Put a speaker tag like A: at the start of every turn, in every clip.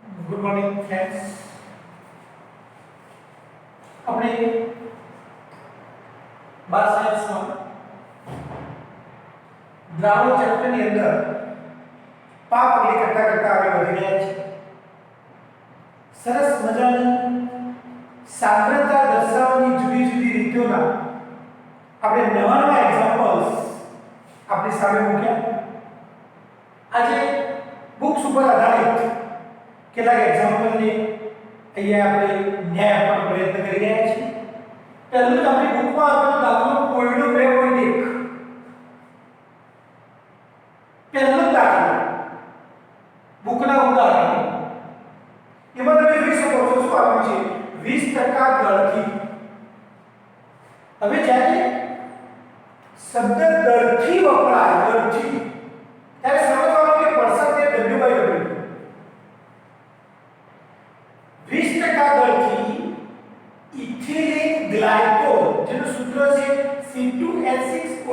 A: Good morning friends. આપણે 12 સાયન્સમાં દ્રાવણ ચેપ્ટરની અંદર પાક પગલી કરતા કરતા આગળ વધી રહ્યા છે. સરસ મજાની સાંદ્રતા દર્શાવવાની જુદી જુદી રીતોના આપણે નવા નવા એક્ઝામ્પલ્સ આપણી સામે મૂક્યા. આજે બુક્સ ઉપર આધારિત કેટલાક એક્ઝામ્પલને અહીંયા આપણે ન્યાય આપવાનો પ્રયત્ન કરી રહ્યા છીએ. પહેલું જ આપણી બુકમાં આપેલો દાખલો કોયડો 2.1. પહેલો દાખલો બુકના ઉદાહરણ એમાં તમે જોઈ શકો છો શું આપ્યું છે 20% દળથી. હવે જ્યારે શબ્દ દળથી વપરાય દળથી ત્યારે સમજવાનું કે પરસેન્ટેજ W/W 20% દળથી ઇથિલિન ગ્લાયકોલ જેનું સૂત્ર છે C2H6O2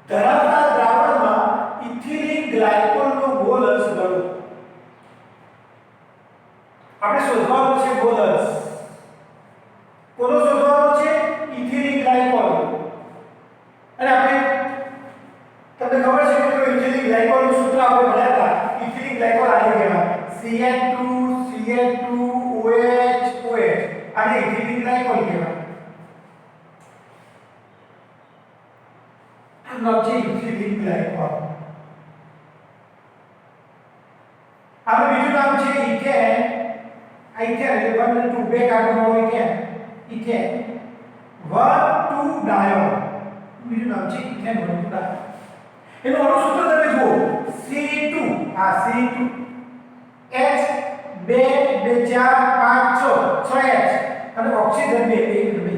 A: ધરાવતા દ્રાવણમાં ઇથિલિન ગ્લાયકોલનો મોલસ દળ આપણે શોધવાનું છે. મોલસ કોનો શોધવાનો છે? Ethylene glycol. અને આપણે તમને ખબર છે કે ઇથિલિન ગ્લાયકોલનું સૂત્ર આપણે ભણ્યા હતા. ઇથિલિન ગ્લાયકોલ આને કહેવાય CN2CN2OH આને ઇથિલિન ગ્લાયકોલ કહેવાય. આ નામ છે ઇથિલિન ગ્લાયકોલ. આનું બીજું નામ છે ઇથેન. ઇથેન એટલે 1 અને 2 બે કાર્બન વાળો ઇથેન. ઇથેન 1,2 ડાયોન બીજું નામ છે ઇથેન 1,2 ડાયોન. એનું અણુસૂત્ર તમે જુઓ C2 આ C2 H 2 2 4 5 6 6H અને ઓક્સિજન 2 1 2.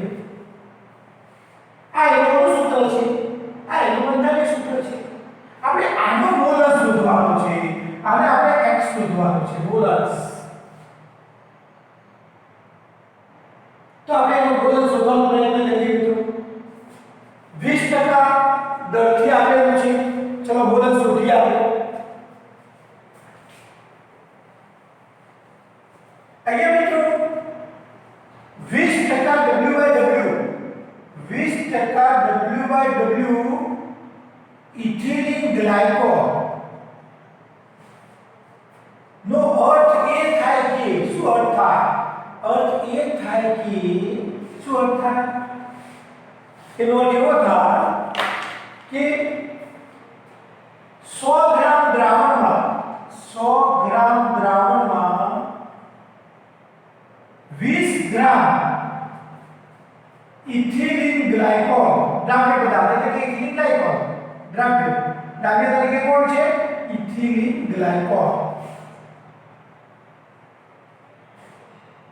A: આ એનું અણુસૂત્ર છે. આ એનું બંધારણીય સૂત્ર છે. આપણે આનો મોલસ શોધવાનો છે. આને આપણે X શોધવાનો છે મોલસ. તો આપણે એનો મોલસ શોધવાનો પ્રયત્ન કરીએ તો 20% દળથી આપેલું છે. ચલો મોલસ શોધીએ આપણે. અહીંયા મિત્રો 20% W/W ઇથિલિન ગ્લાયકોલ નો અર્થ એ થાય કે શું અર્થ થાય? અર્થ એ થાય કે શું અર્થ થાય? એનો અર્થ એવો થાય કે 100 ગ્રામ દ્રાવણમાં 20 ગ્રામ ઇથિલિન ગ્લાયકોલ દ્રાવ્ય પદાર્થ એટલે કે ઇથિલિન ગ્લાયકોલ દ્રાવ્ય તરીકે કોણ છે? ઇથિલિન ગ્લાયકોલ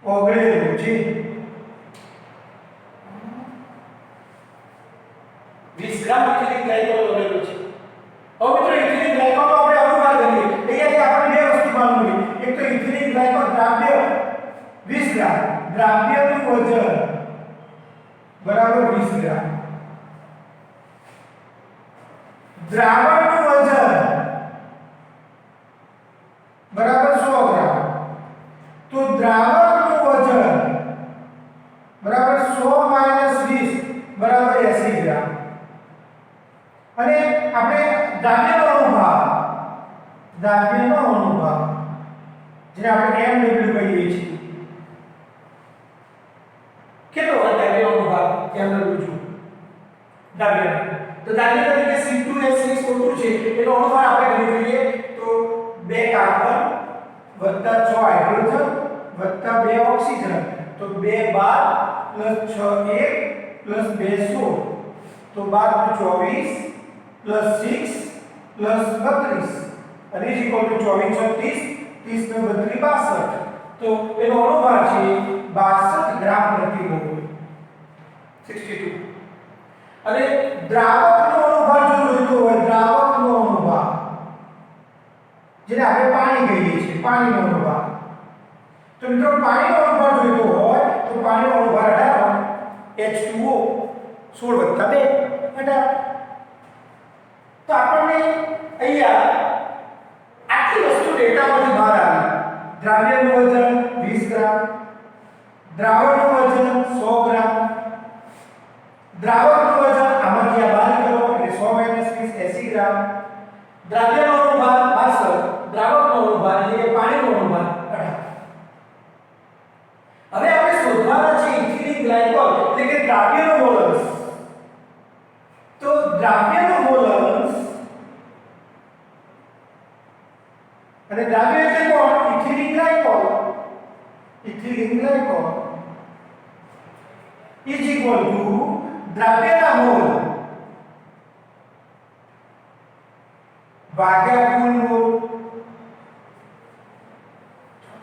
A: ઓગળેલું છે. 20 ગ્રામ ઇથિલિન ગ્લાયકોલ ઓગળેલું છે. હવે મિત્રો ઇથિલિન ગ્લાયકોલનો આપણે અનુવાદ કરીએ. અહીંયાથી આપણે બે વસ્તુ માલુમ છે. એક તો ઇથિલિન ગ્લાયકોલ દ્રાવ્ય 20 ગ્રામ દ્રાવ્યનું વજન બરાબર 20 ગ્રામ. દ્રાવણનું વજન બરાબર 100 ગ્રામ. તો દ્રાવકનું વજન બરાબર 100 - 20 બરાબર 80 ગ્રામ. અને આપણે દ્રાવ્યનો અણુભાર જેને આપણે MW કહીએ છીએ કેટલો હોય દ્રાવ્યનો અણુભાર? MW જો દ્રાવ્ય તો દાખલા તરીકે C2H6O2 છે એનો અણુભાર આપણે ગણી જોઈએ તો 2 કાર્બન વત્તા 6 હાઇડ્રોજન વત્તા 2 ઓક્સિજન તો 2 12 + 6 1 + 2 16 તો 12 * 24 + 6 + 32 અને = 24 * 30 30 * 32 62. તો એનો અણુભાર છે 62 ગ્રામ પ્રતિ મોલ 62. અને દ્રાવકનો અણુભાર જો જોઈતો હોય દ્રાવકનો અણુભાર જેને આપણે પાણી કહીએ છીએ પાણીનો અણુભાર તો મિત્રો પાણીનો અણુભાર જોઈતો હોય તો પાણીનો અણુભાર 18 H2O 16 + 2 18. તો આપણને અહીંયા આટલી વસ્તુ ડેટા દ્રાવ્યનું વજન 20 ગ્રામ, દ્રાવણનું વજન 100 ગ્રામ, દ્રાવકનું વજન આમાંથી આ બાદ કરો એટલે 100 - 20 80 ગ્રામ, દ્રાવ્યનો અણુભાર 62, દ્રાવકનો અણુભાર એટલે કે પાણીનો અણુભાર 18. હવે આપણે શોધવાના છે ઇથિલિન ગ્લાયકોલ એટલે કે દ્રાવ્યનો મોલસ. તો દ્રાવ્યનો મોલસ અને દ્રાવ્ય એટલે કોણ? Ethylene glycol. Ethylene glycol is equal to દ્રાવ્યના મોલ ભાગ્યા કુલ મોલ.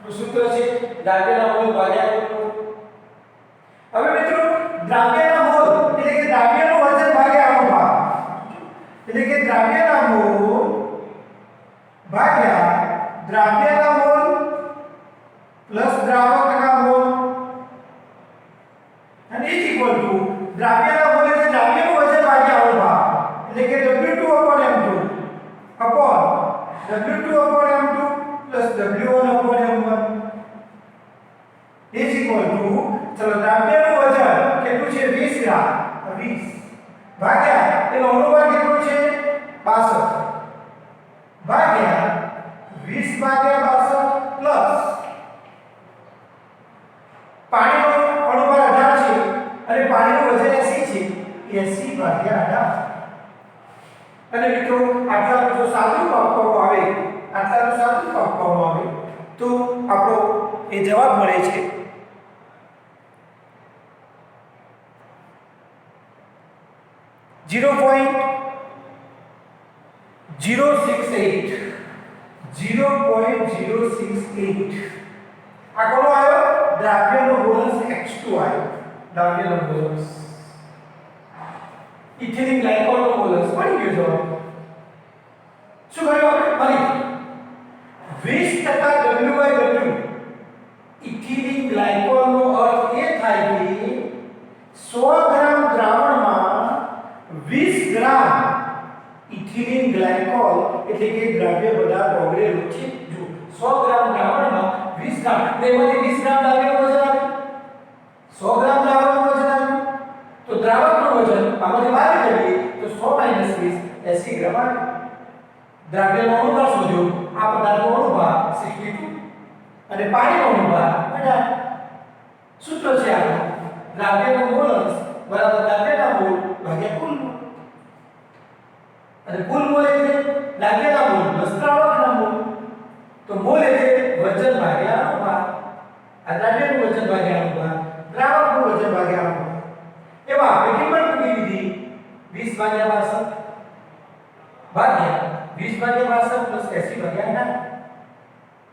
A: તો સૂત્ર છે દ્રાવ્યના મોલ ભાગ્યા કુલ મોલ. હવે મિત્રો દ્રાવ્યના મોલ એટલે કે દ્રાવ્યનું વજન ભાગ્યા અણુભાર એટલે કે દ્રાવ્યના મોલ ભાગ્યા દ્રાવ્યના મોલ પ્લસ દ્રાવકના mole and is equal to દ્રાવ્યના મોલ એટલે દ્રાવ્યનું વજન ભાગ્યા અણુભાર એટલે કે W2/M2 upon W2/M2 plus W1/M1 is equal to ચલો દ્રાવ્યનું વજન કેટલું છે 20 ગ્રામ 20 ભાગ્યા એનો અણુભાર કેટલું છે 62 ભાગ્યા 20/62 પ્લસ પાણીનો અણુભાર 18 છે અને પાણીનું વજન 80 છે 80/18. અને મિત્રો આટલાનું જો સાદું આપવામાં આવે તો આપણો એ જવાબ મળે છે 0.068. 0.068 આ કોનો આવ્યો? દ્રાવ્યનો મોલસ H2 આવ્યો. દ્રાવ્યનો મોલસ ઇથિલિન ગ્લાયકોલનો મોલસ મળી ગયો જવાબ. શું કર્યું આપણે? ફરી 20% W/W. ઇથિલિન ગ્લાયકોલનો અર્થ એ થાય કે 100 ગ્રામ દ્રાવણમાં 20 ગ્રામ ઇથિલિન ગ્લાયકોલ એટલે કે દ્રાવ્ય પદાર્થ ઓગળેલું છે. જો 100 ગ્રામ દ્રાવણમાં 20 ગ્રામ તેમાંથી 20 ગ્રામ દ્રાવ્યનું વજન આવે, 100 ગ્રામ દ્રાવણનું વજન આવે. તો દ્રાવકનું વજન આમાંથી બહાર કરીએ તો 100 - 20 80 ગ્રામ આવે. દ્રાવ્યનો અણુભાર શોધ્યો. આ પદાર્થનો અણુભાર 62 અને પાણીનો અણુભાર 18. સૂત્ર છે આપણું દ્રાવ્યનો મોલસ બરાબર દ્રાવ્યના મોલ ભાગ્યા કુલ મોલ. અને કુલ મોલ એટલે દ્રાવ્યના મોલ પ્લસ દ્રાવકના મોલ. તો મોલ એટલે વજન ભાગ્યા અણુભાર. આ દ્રાવ્યનું વજન ભાગ્યા અણુભાર, દ્રાવકનું વજન ભાગ્યા અણુભાર. એમાં આપણે કિંમત મૂકી દીધી 20/62 ભાગ્યા 20/62 પ્લસ 80/18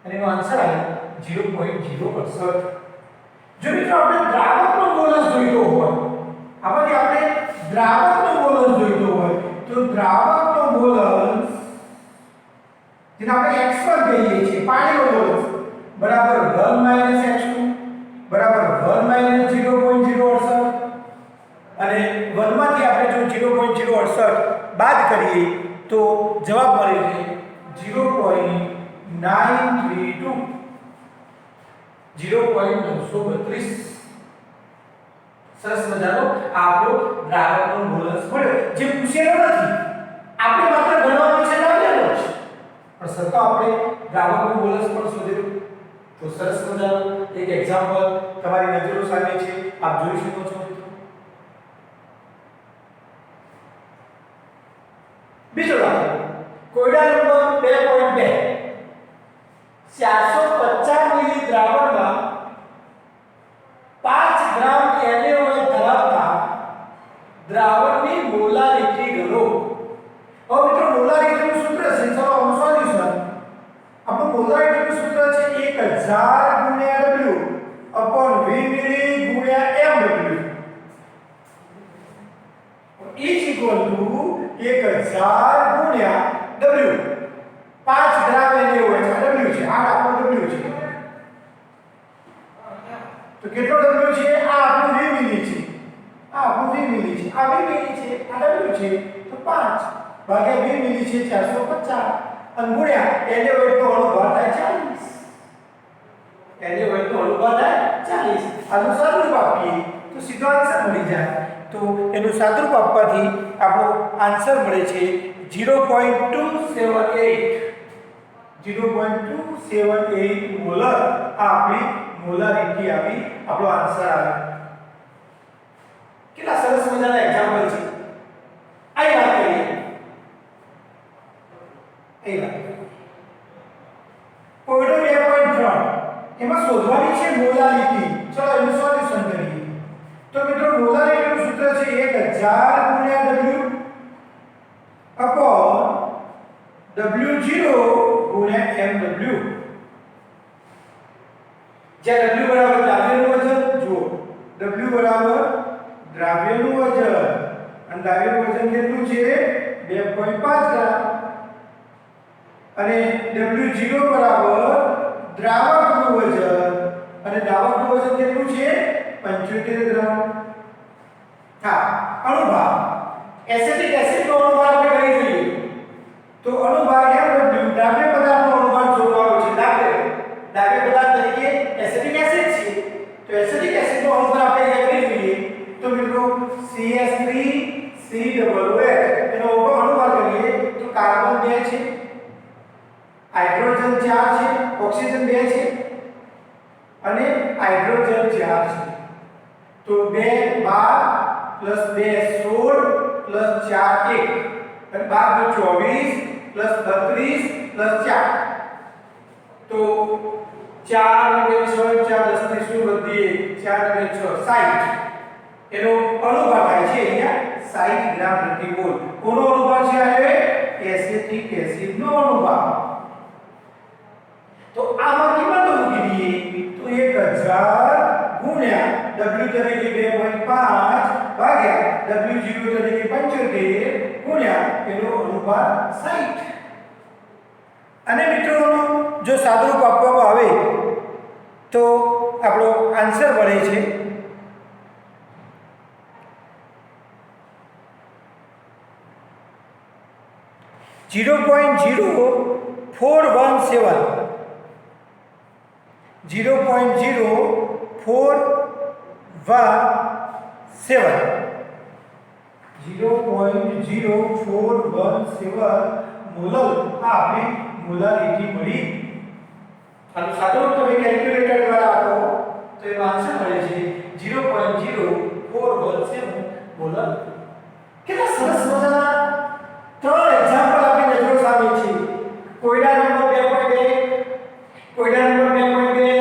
A: અને એનો આન્સર આવ્યો 0.068. જો મિત્રો આપણે દ્રાવકનો મોલસ જોઈતો હોય, આમાંથી આપણે દ્રાવકનો મોલસ જોઈતો હોય તો દ્રાવકનો મોલસ જેને આપણે x1 કહીએ છીએ પાણીનો મોલસ બરાબર 1 - x2 બરાબર 1 - 0.068 અને 1 માંથી આપણે જો 0.068 બાદ કરીએ તો જવાબ મળે છે 0.932 0.932. સરસ મજાનો આપણો દ્રાવકનો મોલસ મળ્યો. જે પૂછેલો નથી, આપણે માત્ર ગણવાનું છે દ્રાવ્યનો જ, પણ સતો આપણે દ્રાવકનો મોલસ પણ શોધ્યો. તો સરસ મજાનો એક એક્ઝામ્પલ તમારી નજરો સામે છે, આપ જોઈ શકો છો. બીજો દાખલો કોયડા નંબર 2.2. 450 મિલી દ્રાવણમાં 5 ગ્રામ NaOH ધરાવતા દ્રાવણની મોલારિટી ગણો. હવે મિત્રો મોલારિટીનું સૂત્ર છે, ચલો આનું સોલ્યુશન. આપણું મોલારિટીનું સૂત્ર છે 1000 × W / V milli × mW is equal to 1000 × W. 5 gram NaOH આ W છે, આ આપણો W છે. તો કેટલો W છે? આ આપણું 20 મિલી છે, આ આપણું 20 મિલી છે, આ 20 મિલી છે, આ W છે. તો 5 ભાગ્યા 20 મિલી છે 450 અને ગુણ્યા NaOH નો અણુભાર થાય 40. આનું સાદુરૂપ આપીએ તો સીધો આન્સર મળી જાય. તો એનું સાદુરૂપ આપવાથી આપણો આન્સર મળે છે 0.278. 0.278 મોલર. આ આપણી મોલારિટી આવી, આપણો આન્સર આવે. કેટલા સરસ મજાના એક્ઝામ્પલ છે. આઈ વાત કરીએ. એ વાત કોયડો 2.3 એમાં શોધવાની છે મોલારિટી. ચલો એનું સોલ્યુશન કરીએ. તો મિત્રો મોલારિટીનું સૂત્ર છે 1000 ગુણ્યા W upon W0 ગુણ્યા mW. જ્યાં W બરાબર દ્રાવ્યનું વજન, જુઓ W બરાબર દ્રાવ્યનું વજન, અને દ્રાવ્યનું વજન કેટલું છે 2.5 ગ્રામ, અને W0 બરાબર દ્રાવકનું વજન, અને દ્રાવકનું વજન કેટલું છે 75 ગ્રામ. હા, અણુભાર એસિટિક એસિડનો અણુભાર આપણે કરી જોઈએ. તો અણુભાર mW દ્રાવ્ય પદાર્થનો અણુભાર શોધવાનો છે. દ્રાવ્ય પદાર્થ તરીકે એસિટિક એસિડ છે, તો એસિટિક એસિડનો અણુભાર આપણે કરી જોઈએ. તો મિત્રો CH3COOH એનો અણુભાર કરીએ તો કાર્બન 2 છે, હાઇડ્રોજન 4 છે, ઓક્સિજન 2 છે, અને હાઇડ્રોજન 4 છે. તો 2 12 + 2 16 + 4 1, અને 12 = 24 + 32 + 4. તો 4 × 6 = 4 10 ની શું વધીએ 4 × 6 60. એનો અણુભાર થાય છે અહીંયા 60 ગ્રામ પ્રતિ મોલ. કોનો અણુભાર છે હવે એસિટિક એસિડનો અણુભાર. તો આમાં કિંમતો મૂકી દઈએ તો 1000 ગુણ્યા W તરીકે 2.5 ભાગ્યા W0 તરીકે 75 ગુણ્યા એનો અણુભાર 60. અને મિત્રો જો સાદુરૂપ આપવામાં આવે તો આપણો આન્સર મળે છે 0.0417. 0.0417 મોલર આ આપણી મોલારિટી મળી. આનું સાદુરૂપ તમે કેલ્ક્યુલેટર દ્વારા આપો તો એનો આન્સર મળે છે 0.0417 મોલર. કેટલા સરસ મજાના ત્રણ એક્ઝામ્પલ આપણી નજરો સામે છે. કોયડા નંબર 2.1, કોયડા નંબર 2.2,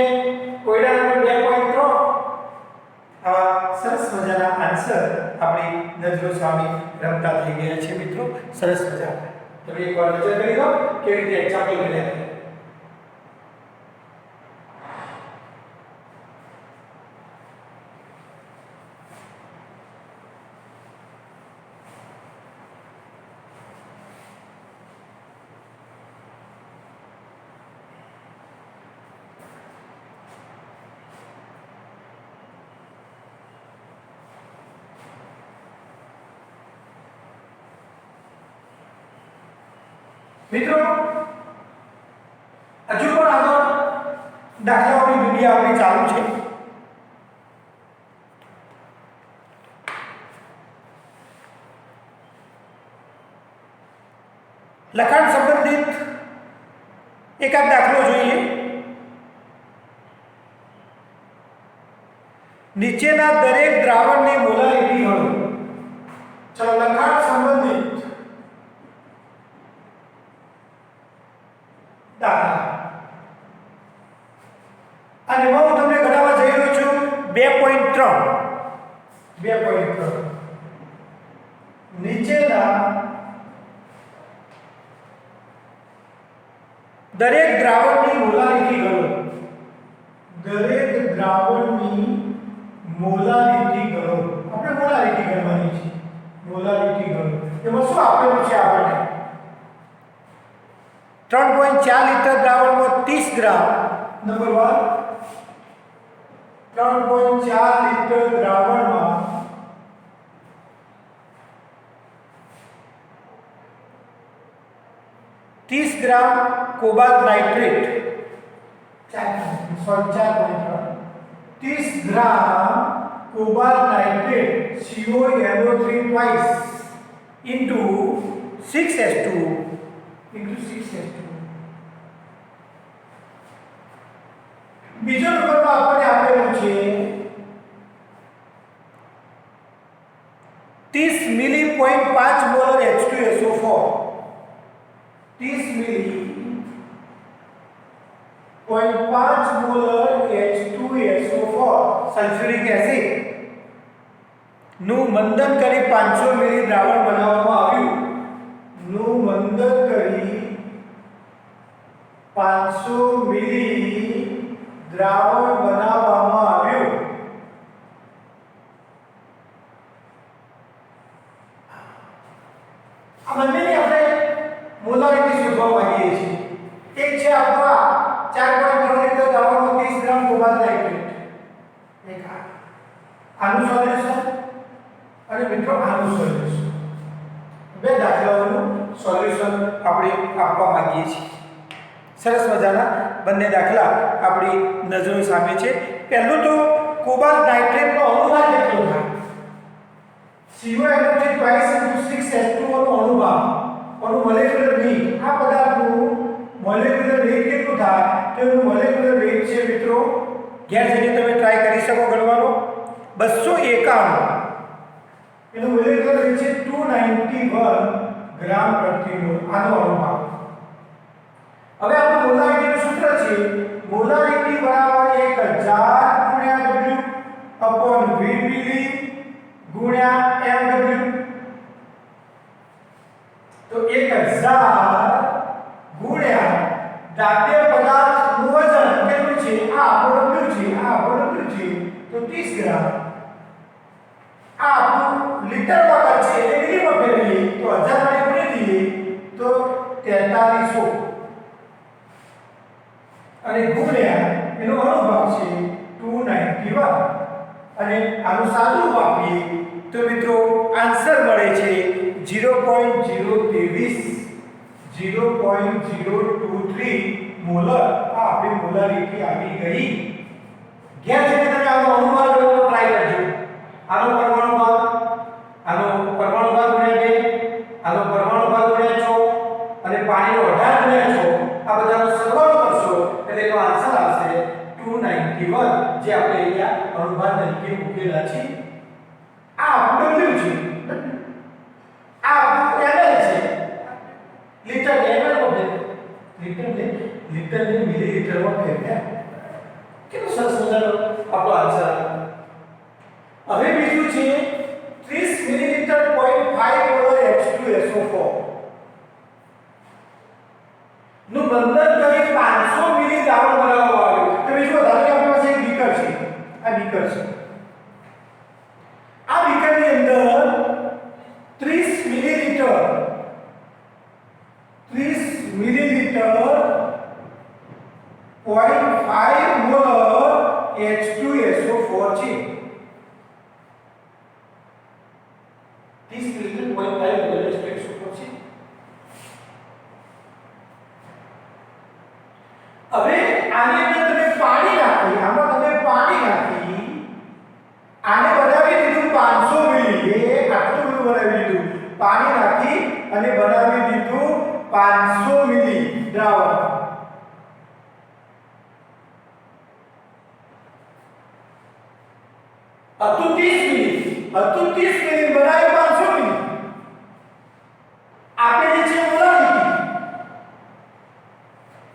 A: કોયડા નંબર 2.3. આ સરસ મજાના આન્સર આપણી નજરો સામે રમતા થઈ ગયા છે મિત્રો. સરસ મજા. તમે એકવાર નજર કરી દો કેવી રીતે એક્ઝામ્પલ કર્યા. મિત્રો હજુ પણ આગળ દાખલાઓની દુનિયા આપણી ચાલુ છે. લખાણ સંબંધિત એકાદ દાખલો જોઈએ. નીચેના દરેક દ્રાવણની મોલારિટી ગણો. ચલો લખાણ સંબંધિત દાખલા. અને હું તમને ગણાવવા જઈ રહ્યો છું 2.3. નીચેના દરેક દ્રાવણની મોલારિટી ગણો. દરેક દ્રાવણની મોલારિટી ગણો. આપણે મોલારિટી ગણવાની છે. મોલારિટી ગણો. એમાં શું આપેલું છે આપણને 3.4 લિટર દ્રાવણમાં 30 ગ્રામ. નંબર 1 3.4 લિટર દ્રાવણમાં 30 gram cobalt nitrate 4.3 30 gram cobalt nitrate CONO3 twice into 6S2 into 6S2. બીજો નંબરમાં આપણને આપેલું છે 30 મિલી 0.5 મોલર H2SO4 30 મિલી 0.5 મોલર H2SO4 સલ્ફ્યુરિક એસિડ નું મંદન કરી 500 મિલી દ્રાવણ બનાવવામાં આવ્યું નું મંદન કરી 500 મિલી દ્રાવણ બનાવવામાં આવ્યું આ બંનેની આપણે મોલારિટી શોધવા માંગીએ છીએ એક છે આપણા 4.3 લિટર દ્રાવણમાં 30 ગ્રામ કોબાલ્ટ નાઇટ્રેટ એક આનું સોલ્યુશન અને મિત્રો આનું સોલ્યુશન બે દાખલાઓનું સોલ્યુશન આપણે આપવા માંગીએ છીએ સરસ મજાના બંને દાખલા આપણી નજરો સામે છે પહેલું તો કોબાલ્ટ નાઇટ્રેટનો અણુભાર કેટલો થાય CONO3 twice into 6S2 નો અણુભાર એનું મોલેક્યુલર વેઇટ આ પદાર્થનું મોલેક્યુલર વેઇટ કેટલું થાય તો એનું મોલેક્યુલર વેઇટ છે મિત્રો ઘેર જઈને તમે ટ્રાય કરી શકો ગણવાનો 291 એનું મોલેક્યુલર વેઇટ છે 291 ગ્રામ પ્રતિ મોલ આનો અણુભાર હવે આપણું મોલારિટીનું સૂત્ર છે મોલારિટી બરાબર 1000 ગુણ્યા W upon V મિલી ગુણ્યા mW તો 1000 ગુણ્યા દાબ્ય પદાર્થનું વજન કેટલું છે આ આપણું W છે આ આપણું W છે તો 30 ગ્રામ આ આપણું લીટરમાં છે એટલે મિલીમાં ફેરવીએ તો 1000 વડે ગુણી દઈએ તો 4300 અને ગુણ્યા એનો અણુભાર છે 291 અને આનું સાદું આપીએ તો મિત્રો આન્સર મળે છે 0.023 મોલર આ આપણી મોલારિટી આવી ગઈ ઘેર જઈને તમે આનો અણુભાર ગણવાનો ટ્રાય કરજો આનો પરમાણુ ભાર ગુણ્યા 2 આનો પરમાણુ ભાર ગુણ્યા 6 અને પાણીનો 18 ગુણ્યા 6 આ બધાનો સરવાળો કરશો એટલે એનો આન્સર આવશે 291 જે આપણે અહીંયા અણુભાર તરીકે મૂકેલા છે આ આપણું W છે આ આપણું ml છે લિટર ml માં લિટર ને મિલીલીટરમાં ફેરવ્યા કેટલો સરસ મજાનો આપણો આન્સર હવે બીજું છે 30 મિલીલીટર 0.5 મોલર H2SO4 નું બંધન કરી 500 મિલી દ્રાવણ બનાવવામાં આવ્યું તમે જો ધારો કે આપણી પાસે એક બીકર છે આ બીકર છે આ બીકરની અંદર 30 મિલીલીટર 0.5 મોલર H2SO4 છે 30 મિલીલીટર 0.5 મોલર H2SO4 છે હવે આની અંદર તમે પાણી નાખી આમાં તમે પાણી નાખી આને બનાવી દીધું 500 મિલી એ આટલું બધું બનાવી દીધું પાણી નાખી અને બનાવી દીધું 500 મિલી દ્રાવણ હતું 30 મિલી બનાવી 500 મિલી આપેલી છે મોલારિટી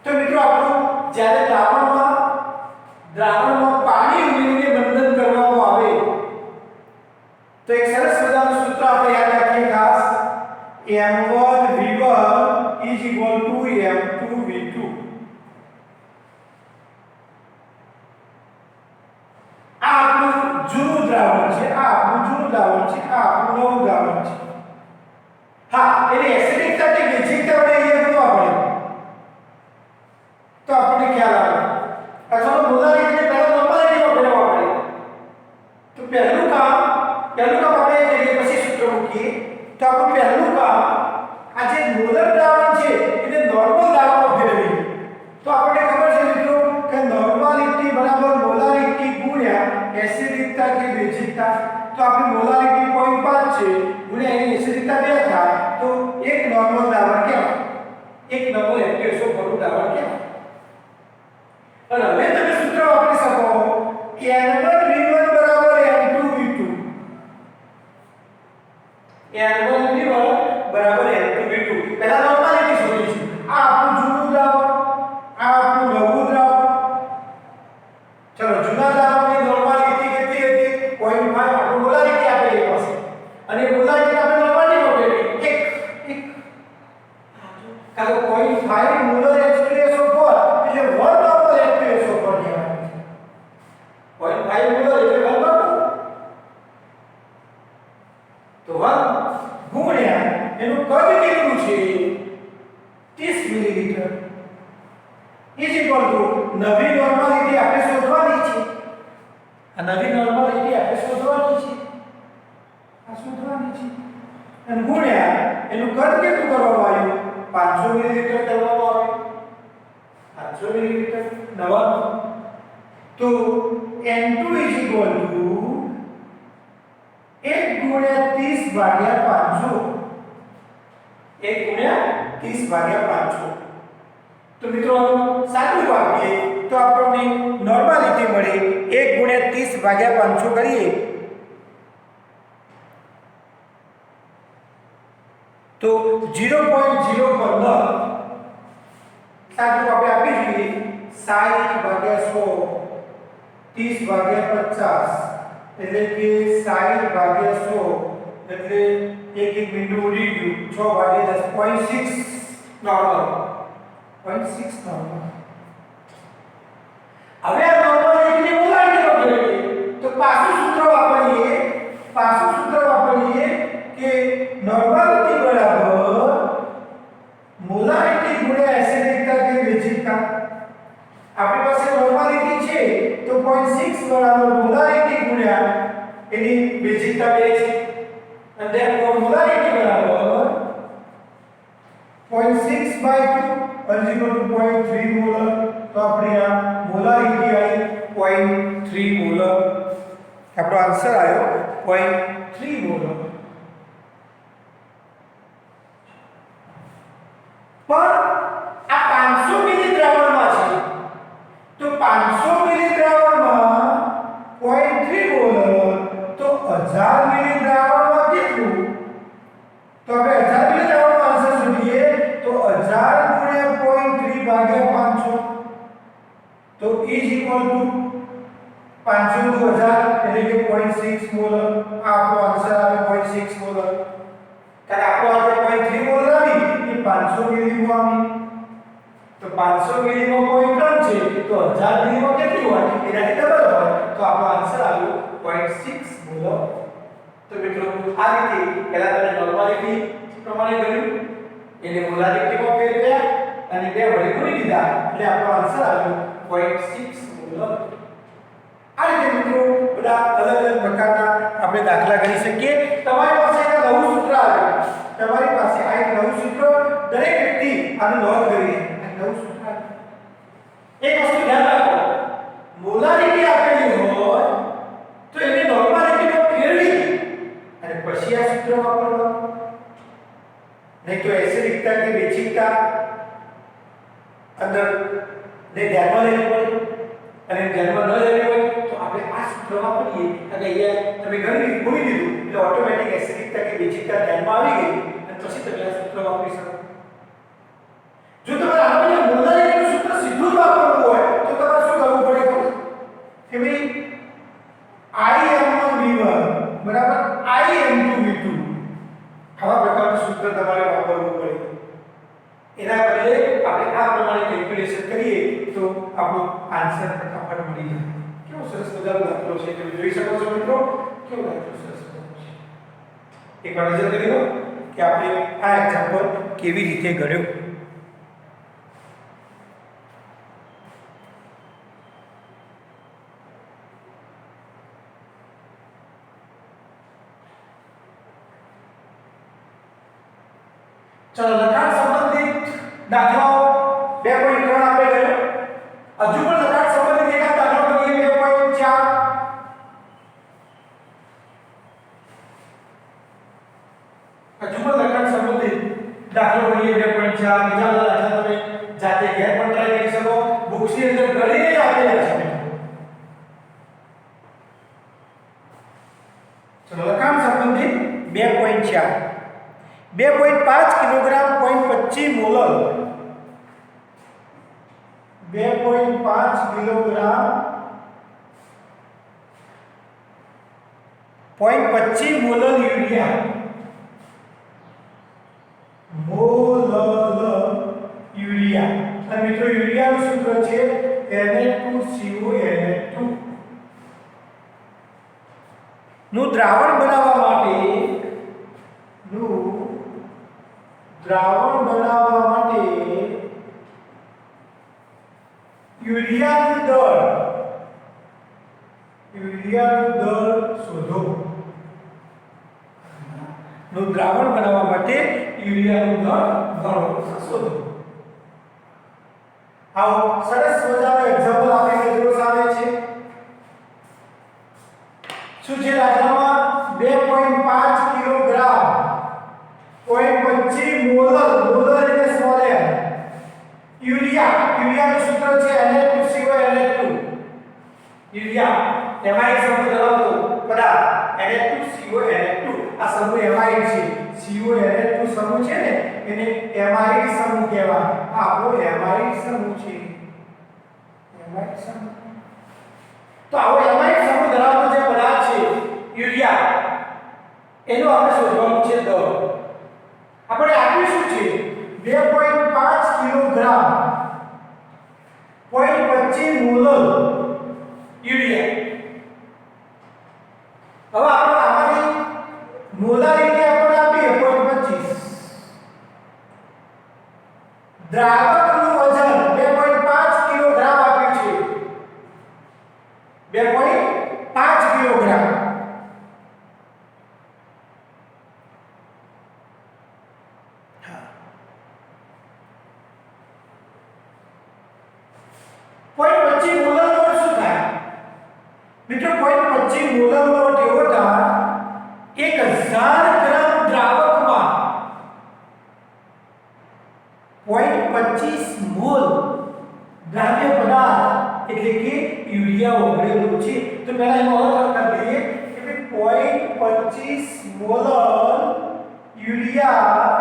A: તો મિત્રો આપણું જ્યારે દ્રાવણમાં પાણી ઉમેરીને બંધન કરવામાં આવે તો એક સરસ મજાનું સૂત્ર આપણે યાદ રાખીએ ખાસ M1V1 M2V2 આ આપણું જૂનું દ્રાવણ છે આ આપણું નવું દ્રાવણ છે હા એની એસિડિકતા કે બેઝિકતા આપણે અહીંયા ગણવા પડે તો આપણને ખ્યાલ આવે અથવા તો મોલારિટીને પહેલા નંબરિટીમાં ફેરવવા પડે તો પહેલું કામ આપણે કરીએ પછી સૂત્ર મૂકીએ તો આપણું પહેલું કામ આ જે મોલર દ્રાવણ છે એને નોર્મલ દ્રાવણમાં ફેરવીએ તો આપણને ખબર છે મિત્રો કે નોર્માલિટી બરાબર મોલારિટી ગુણ્યા એસિડિકતા કે બેઝિકતા તો આપણી મોલારિટી 0.5 છે ગુણ્યા એની એસિડિકતા 2 થાય તો એક નોર્મલ દ્રાવણ કહેવાય એક નોર્મલ H2SO વાળું દ્રાવણ કહેવાય અને હવે તમે સૂત્ર વાપરી શકો N1V1 બરાબર N2V2 N1V1 બરાબર N2V2 પહેલા નોર્માલિટી શોધીશું આ આપણું જૂનું દ્રાવણ આ આપણું નવું દ્રાવણ ચલો જૂના દ્રાવણની નોર્માલિટી કેટલી હતી 0.5 આપણું મોલારિટી આપેલી પાસે અને મોલારિટી આપણે નોર્માલિટી આપેલી એક કાં તો 0.5 મોલર H2SO4 એટલે 1 નોર્મલ H2SO4 કહેવાય 0.5 મોલર એટલે 1 નોર્મલ તો 1 ગુણ્યા એનું કદ કેટલું છે 30 મિલીલીટર ઇઝ ઇક્વલ ટુ નવી નોર્માલિટી આપણે શોધવાની છે આ નવી નોર્માલિટી આપણે શોધવાની છે અને ગુણ્યા એનું કદ કેટલું કરવામાં આવ્યું 500 મિલીલીટર કરવામાં આવ્યું 500 મિલીલીટર નવા તો N2 ઇઝ ઇક્વલ ટુ 1 ગુણ્યા 30 ભાગ્યા 500 1 ગુણ્યા 30 ભાગ્યા 500 તો મિત્રો સાદું વાપરીએ તો આપણને નોર્માલિટી મળે 1 ગુણ્યા 30 ભાગ્યા 500 કરીએ તો 0.015 સાદું આપણે આપી જોઈએ 60 ભાગ્યા 100 30 ભાગ્યા 50 એટલે કે 60 ભાગ્યા 100 એટલે એક બિંદુ ઉડી ગયું 6 ભાગ્યા 10 0.6 નોર્મલ 0.6 નોર્મલ હવે આ નોર્માલિટીની મોલારિટી કરીએ તો પાછું સૂત્ર વાપરીએ કે નોર્માલિટી બરાબર મોલારિટી ગુણ્યા એસિડિકતા કે બેઝિકતા આપણી પાસે નોર્માલિટી છે તો 0.6 બરાબર મોલારિટી ગુણ્યા એની બેઝિકતા 2 છે and therefore molarity બરાબર 0.6 by 2 is equal to 0.3 molar તો આપણી આ મોલારિટી આવી 0.3 મોલર આપણો આન્સર આવ્યો 0.3 મોલર પણ આ 500 મિલી દ્રાવણમાં છે તો 500 મિલી દ્રાવણમાં 0.3 મોલર તો 1000 મિલી દ્રાવણમાં કેટલું તો આપણે 1000 મિલી દ્રાવણનો આન્સર શોધીએ તો 1000 ગુણ્યા 0.3 ભાગ્યા 500 તો ઇઝ ઇક્વલ ટુ 500 * 1000 એટલે કે 0.6 મોલર આપણો આન્સર આવે 0.6 મોલર કારણ આપણો આન્સર 0.3 મોલર આવી એ 500 મિલીમાં આવી તો 500 મિલીમાં 0.3 છે તો 1000 મિલીમાં કેટલી હોય એનાથી ડબલ હોય તો આપણો આન્સર આવ્યો 0.6 મોલર તો મિત્રો આ રીતે પહેલા તમે નોર્માલિટી પ્રમાણે કર્યું એને મોલારિટીમાં ફેરવ્યા અને બે વડે ગુણી દીધા એટલે આપણો આન્સર આવ્યો 0.6 મોલર આ રીતે મિત્રો બધા અલગ અલગ પ્રકારના આપણે દાખલા કરી શકીએ તમારી પાસે એક નવું સૂત્ર આવે તમારી પાસે આ એક નવું સૂત્ર દરેક વ્યક્તિ આનું નોંધ કરી આ નવું સૂત્ર એક વસ્તુ ધ્યાન રાખો મોલારિટી આપેલી હોય તો એને નોર્માલિટીમાં ફેરવી અને પછી આ સૂત્ર વાપરવાનું નહીં તો એસિડિકતા કે બેઝિકતા અંદર ને ધ્યાનમાં લેવી પડે અને ધ્યાનમાં ન લેવી હોય તો આપણે આ સૂત્ર વાપરીએ અને અહીંયા તમે ઘણી ભૂલી દીધું એટલે ઓટોમેટિક એસિડિકતા કે બેઝિકતા ધ્યાનમાં આવી ગઈ અને પછી તમે આ સૂત્ર વાપરી શકો જો તમારે આમાં મોલારિટીનું સૂત્ર સીધું જ વાપરવું હોય તો તમારે શું કરવું પડે કે ભાઈ IM1V1 બરાબર IM2V2 આવા પ્રકારનું સૂત્ર તમારે વાપરવું પડે એના બદલે આપણે આ પ્રમાણે કેલ્ક્યુલેશન કરીએ તો આપણો આન્સર ફટાફટ મળી જાય કેવો સરસ મજાનો દાખલો છે તમે જોઈ શકો છો મિત્રો કેવો દાખલો સરસ મજાનો છે એકવાર નજર કરી લો કે આપણે આ એક્ઝામ્પલ કેવી રીતે ગણ્યો चलो लखाण संबंधित दाखलाओ 2.3 આપણે ગયો હજુ પણ લખાણ સંબંધિત એકા દાખલો કરીએ 2.4 પણ ટ્રાય કરી શકો. બુક્સની અંદર ગણીને જ આપેલા છે. ચલો લખાણ સંબંધિત 2.4 2.5 kilogram 0.25 mall 2.5 kilogram 0.25 mall urea અને મિત્રો યુરિયાનું સૂત્ર છે Na2CO Na2 નું દ્રાવણ બનાવવા માટે યુરિયાનું દળ શોધો. નું દ્રાવણ બનાવવા માટે યુરિયાનું દળ શોધો. આવો સરસ મજાનો એક્ઝામ્પલ આપણે નજરો સામે છે. શું છે દાખલામાં 2.5 કિલોગ્રામ 0.25 મોલ એટલે સ્મોલ m યુરિયાનું સૂત્ર છે Na2CO Na2 યુરિયા એમાઇડ સમૂહ ધરાવતો પદાર્થ Na2CO Na2 આ સમૂહ એમાઇડ છે. CO Na2 સમૂહ છે ને એને એમાઇડ સમૂહ કહેવાય. આ આપણો એમાઇડ સમૂહ છે. એમાઇડ સમૂહ તો આવો એમાઇડ સમૂહ ધરાવતો જે પદાર્થ છે યુરિયા એનું આપણે શોધવાનું છે દળ. આપણે આપ્યું શું છે 2.5 કિલોગ્રામ 0.25 મોલ યુરિયા. હવે આપણે આમાંથી મોલારિટી આપણે આપીએ 0.25 દ્રાવકનું વજન 2.5 કિલોગ્રામ આપ્યું છે 2.5 કિલોગ્રામ. પોઈન્ટ 25 મોલર લોટ શું થાય મિત્રો? પોઈન્ટ 25 મોલર લોટ એવો થાય 1000 ગ્રામ દ્રાવકમાં 0.25 મોલ દ્રાવ્ય પદાર્થ એટલે કે યુરિયા ઓગળેલું છે. તો પહેલા એનો અર્થ કરી દઈએ કે 0.25 મોલર યુરિયા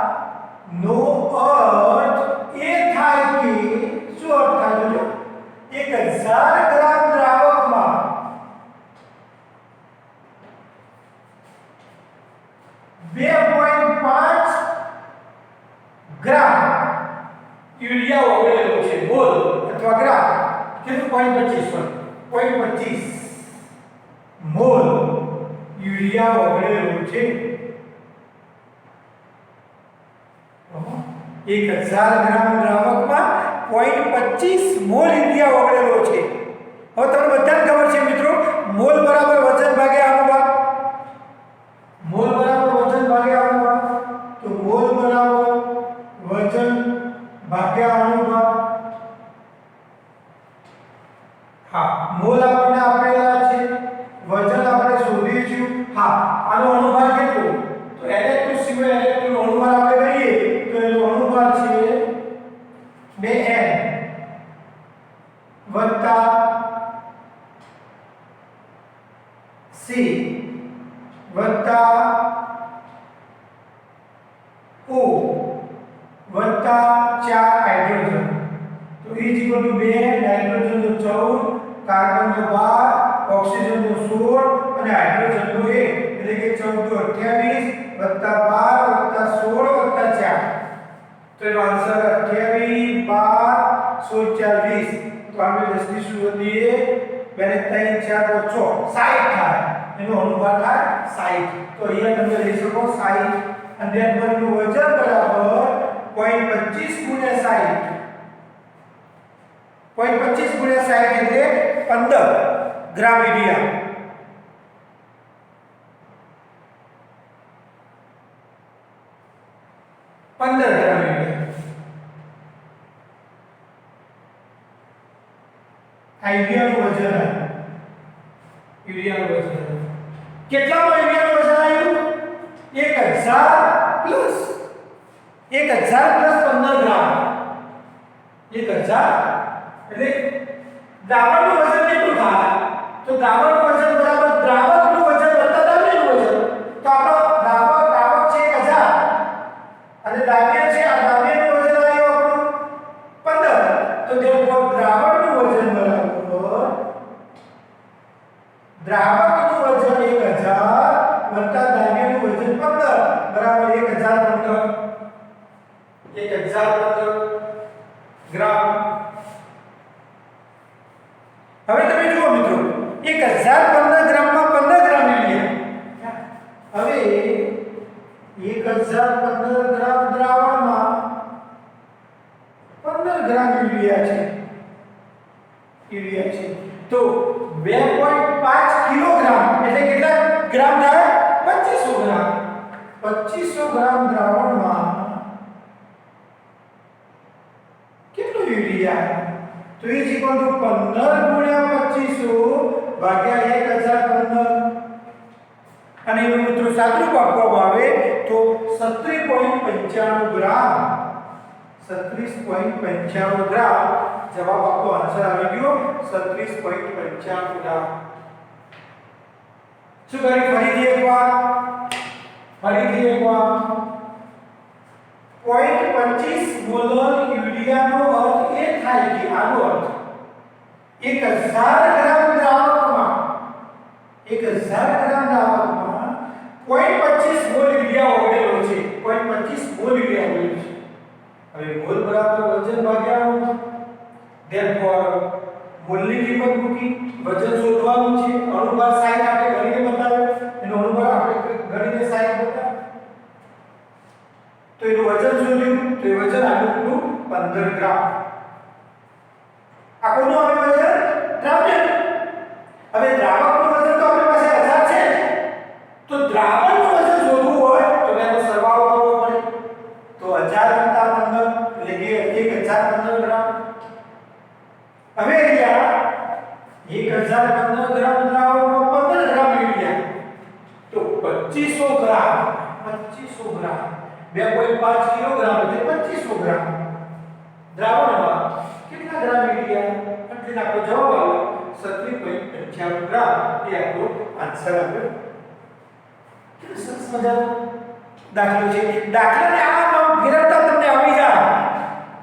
A: નો અર્થ એ થાય કે શું અર્થ થાય જો 1000 ગ્રામ દ્રાવકમાં 2.5 ગ્રામ યુરિયા ઓગળેલો છે મોલ અથવા ગ્રામ. કેટલું 0.25 મોલ યુરિયા ઓગળેલો છે. 1000 ગ્રામ દ્રાવકમાં 0.25 મોલ યુરિયા ઓગળેલો છે. હવે તમને બધાને ખબર છે મિત્રો મોલ બરાબર વજન ભાગ્યા અનુપાત. મોલ બરાબર વજન ભાગ્યા અનુપાત. તો મોલ બરાબર વજન ભાગ્યા અનુપાત. હા મોલ આપણને આપેલા છે વજન આપણે શોધીશું. હા આનો અનુપાત કેટલો? તો Na2CO Na2 નો અનુપાત આપણે કરીએ તો એનો અનુપાત છે 2n વત્તા C વત્તા O વત્તા 4 હાઇડ્રોજન. તો E = 2, નાઇટ્રોજન તો 14, કાર્બન તો 12, ઓક્સિજન તો 16 અને હાઇડ્રોજન તો 1 એટલે કે 14 = 28 વત્તા 12 વત્તા 16 વત્તા 4. તો એનો આન્સર 28 12 16 4 20. તો આપણે 10 ની શરૂઆત દઈએ 2 ને 3 4 5 6 60 થાય. એનો અનુપાત થાય 60. તો અહીંયા તમે લઈ શકો 60 અને નું વજન બરાબર 0.25 ગુણ્યા 60. 0.25 ગુણ્યા 60 એટલે 15 ગ્રામ યુરિયા. 15 ગ્રામ યુરિયાનું વજન. યુરિયાનું વજન કેટલામાં યુરિયાનું વજન આવ્યું? 1000 પ્લસ 15 ગ્રામ. 1000 એટલે દ્રાવણનું વજન કેટલું થાય તો દ્રાવણનું વજન બરાબર દ્રાવકનું વજન વત્તા દ્રવ્યનું વજન તો આપણો દ્રાવક છે 1000 અને દ્રવ્ય છે આ દ્રવ્યનું વજન આવ્યું આપણું 15 તો therefore દ્રાવણનું વજન બરાબર દ્રાવકનું વજન 1000 વત્તા દ્રવ્યનું વજન 15 બરાબર 1015 ગ્રામ. હવે તમે જુઓ મિત્રો 1015 ગ્રામમાં 15 ગ્રામ યુરિયા. હવે 1015 ગ્રામ દ્રાવણમાં 15 ગ્રામ યુરિયા છે તો 2.5 કિલોગ્રામ એટલે કેટલા ગ્રામ થાય 2500 ગ્રામ 2500 ગ્રામ દ્રાવણમાં કેટલું યુરિયા તો એ જ ઇક્વલ ટુ 15 ગુણ્યા 2500 ભાગ્યા 1015 અને એનું મિત્રો સાદુરૂપ આપવામાં આવે તો 37.95 ગ્રામ 36.95 ગ્રામ જવાબ આપણો આન્સર આવી ગયો 36.95 ગ્રામ. શું કરી ફરીથી એકવાર 0.25 મોલર યુરિયાનો અર્થ એ થાય કે આનો અર્થ 1000 ગ્રામ દ્રાવકમાં 0.25 મોલ યુરિયા ઓગળેલો છે 0.25 મોલ યુરિયા ઓગળેલો છે. હવે મોલ બરાબર વજન ભાગ્યા therefore મોલની કિંમત મૂકી વજન શોધવાનું છે અણુભાર 60 આપણે ગણીને બતાવ્યો એનો અણુભાર આપણે ગણીને 60 બતાવ્યો તો એનું વજન શોધ્યું તો એ વજન આવ્યું 15 ગ્રામ. આ કોનું આવે વજન દ્રાવ્ય. હવે દ્રાવકનું વજન તો આપણી પાસે 1000 છે તો દ્રાવણનું વજન શોધવું હોય તો એનો સરવાળો કરવો પડે તો 1000 + 15 એટલે કે 1015 ગ્રામ. હવે અહીંયા 1015 ગ્રામ દ્રાવણમાં 15 ગ્રામ યુરિયા તો 2500 ગ્રામ 2.5 કિલોગ્રામ એટલે 2500 ગ્રામ દ્રાવણમાં કેટલા ગ્રામ યુરિયા એટલે આપણો જવાબ આવ્યો 37.95 ગ્રામ એ આપણો આન્સર આવ્યો. કેટલું સરસ મજાનો દાખલો છે. દાખલાને આમ ફેરવતા તમને આવી જાય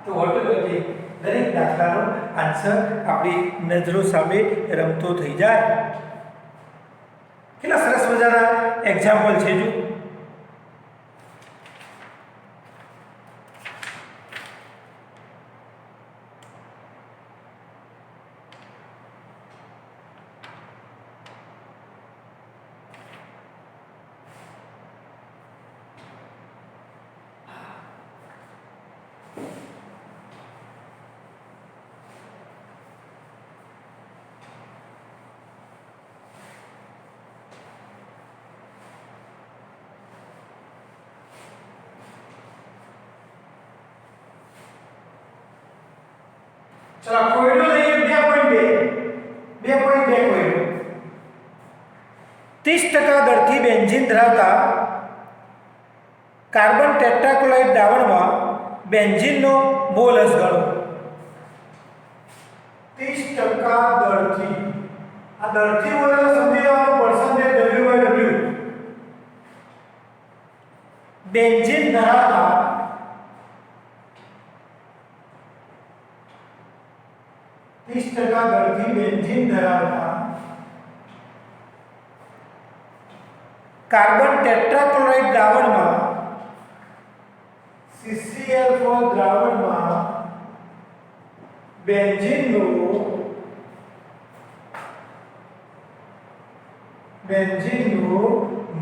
A: તો ઓટોમેટિક દરેક દાખલાનો આન્સર આપણી નજરો સામે રમતો થઈ જાય. કેટલા સરસ મજાના એક્ઝામ્પલ છે જો. ચલો કોયડો લઈએ 2.2 કોયડો 30% દરથી બેન્ઝીન ધરાવતા કાર્બન ટેટ્રાક્લોરાઇડ દ્રાવણમાં બેન્ઝીનનો મોલસ ગણો. 30% દરથી આ દરથી બોલે સમજી લેવાનું પર્સન્ટેજ W/W બેન્ઝીન ધરાવતા દરથી બેન્ઝીન ધરાવતા કાર્બન ટેટ્રાક્લોરાઇડ દ્રાવણમાં CCl4 દ્રાવણમાં બેન્ઝીનનો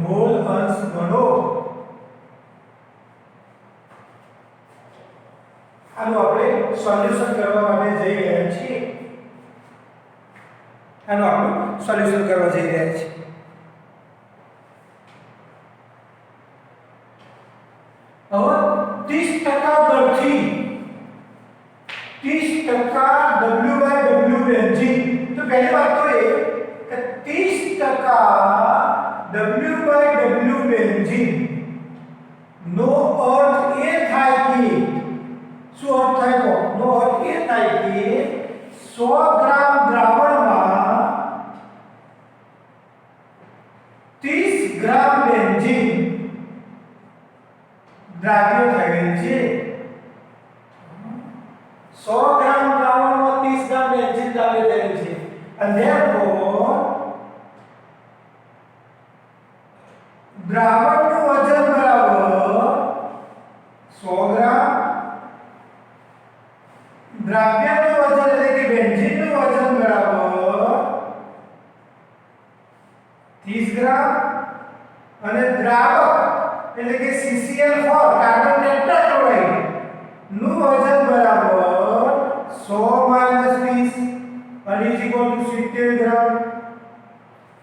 A: મોલ અંશ ગણો. આનું આપણે સોલ્યુશન કરવા માટે જઈ રહ્યા છીએ. આનું આપણે સોલ્યુશન કરવા જઈ રહ્યા છીએ. હવે 30% દરથી 30% W/W બેન્ઝીન તો પહેલી વાત તો એ કે 30% W/W બેન્ઝીન નો અર્થ એ થાય કે શું અર્થ થાય તો નો અર્થ એ 100 ગ્રામ દ્રાવણમાં 30 ગ્રામ બેન્ઝીન દ્રાવ્ય થયેલ છે 100 ગ્રામ દ્રાવણમાં 30 ગ્રામ બેન્ઝીન દ્રાવ્ય થયેલ છે and therefore દ્રાવણનું વજન બરાબર 100 ગ્રામ દ્રાવ્યનું વજન એટલે કે બેન્ઝીનનું વજન બરાબર 30 ગ્રામ અને દ્રાવક એટલે કે CCl4 કાર્બન ટેટ્રાક્લોરાઇડ નું વજન બરાબર 100 - 30 અને ઇઝ ઇક્વલ ટુ 70 ગ્રામ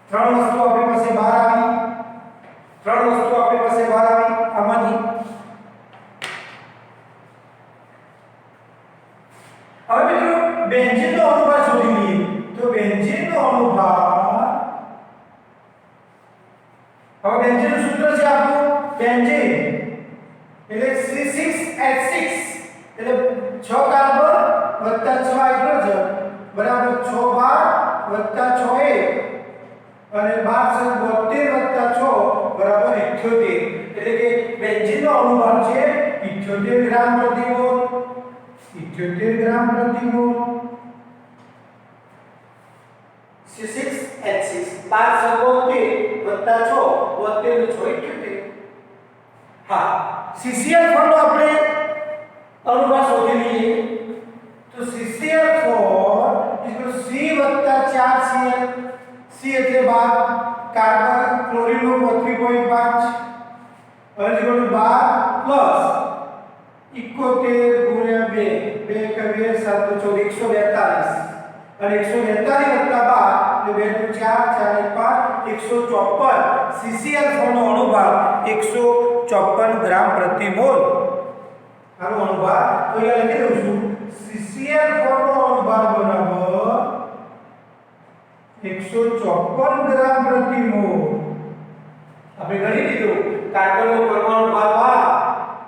A: ત્રણ વસ્તુ આપણી પાસે બહાર આવી આમાંથી હવે મિત્રો બેન્ઝીનનો અણુભાર શોધી લઈએ તો બેન્ઝીનનો અણુભાર હવે બેન્ઝીનનું સૂત્ર છે આપણું બેન્ઝીન એટલે C6H6 એટલે 6 કાર્બન વત્તા 6 હાઇડ્રોજન બરાબર 6 બાર વત્તા 6 1 અને 12 વત્તા 6 બરાબર 78 એટલે કે બેન્ઝીનનો અણુભાર છે 78 ગ્રામ પ્રતિ મોલ 78 ગ્રામ પ્રતિ મોલ C6H6 12 વત્તા 6 72 78 હા CCl4 નો આપણે અણુભાર શોધી લઈએ તો CCl4 C વત્તા 4Cl C એટલે 12 કાર્બન ક્લોરીનનો 32.5 અને 12 પ્લસ 71 ગુણ્યા 2 2 કે 2 7 142 અને 142 વત્તા 12 એટલે 2 4 4 5 154 CCl4 નો અણુભાર 154 ગ્રામ પ્રતિ મોલ આનો અણુભાર તો અહીંયા લખી દઉં છું CCl4 નો અણુભાર બરાબર 154 ગ્રામ પ્રતિ મોલ આપણે ગણી લીધું કાર્બનનો પરમાણુ ભાર 12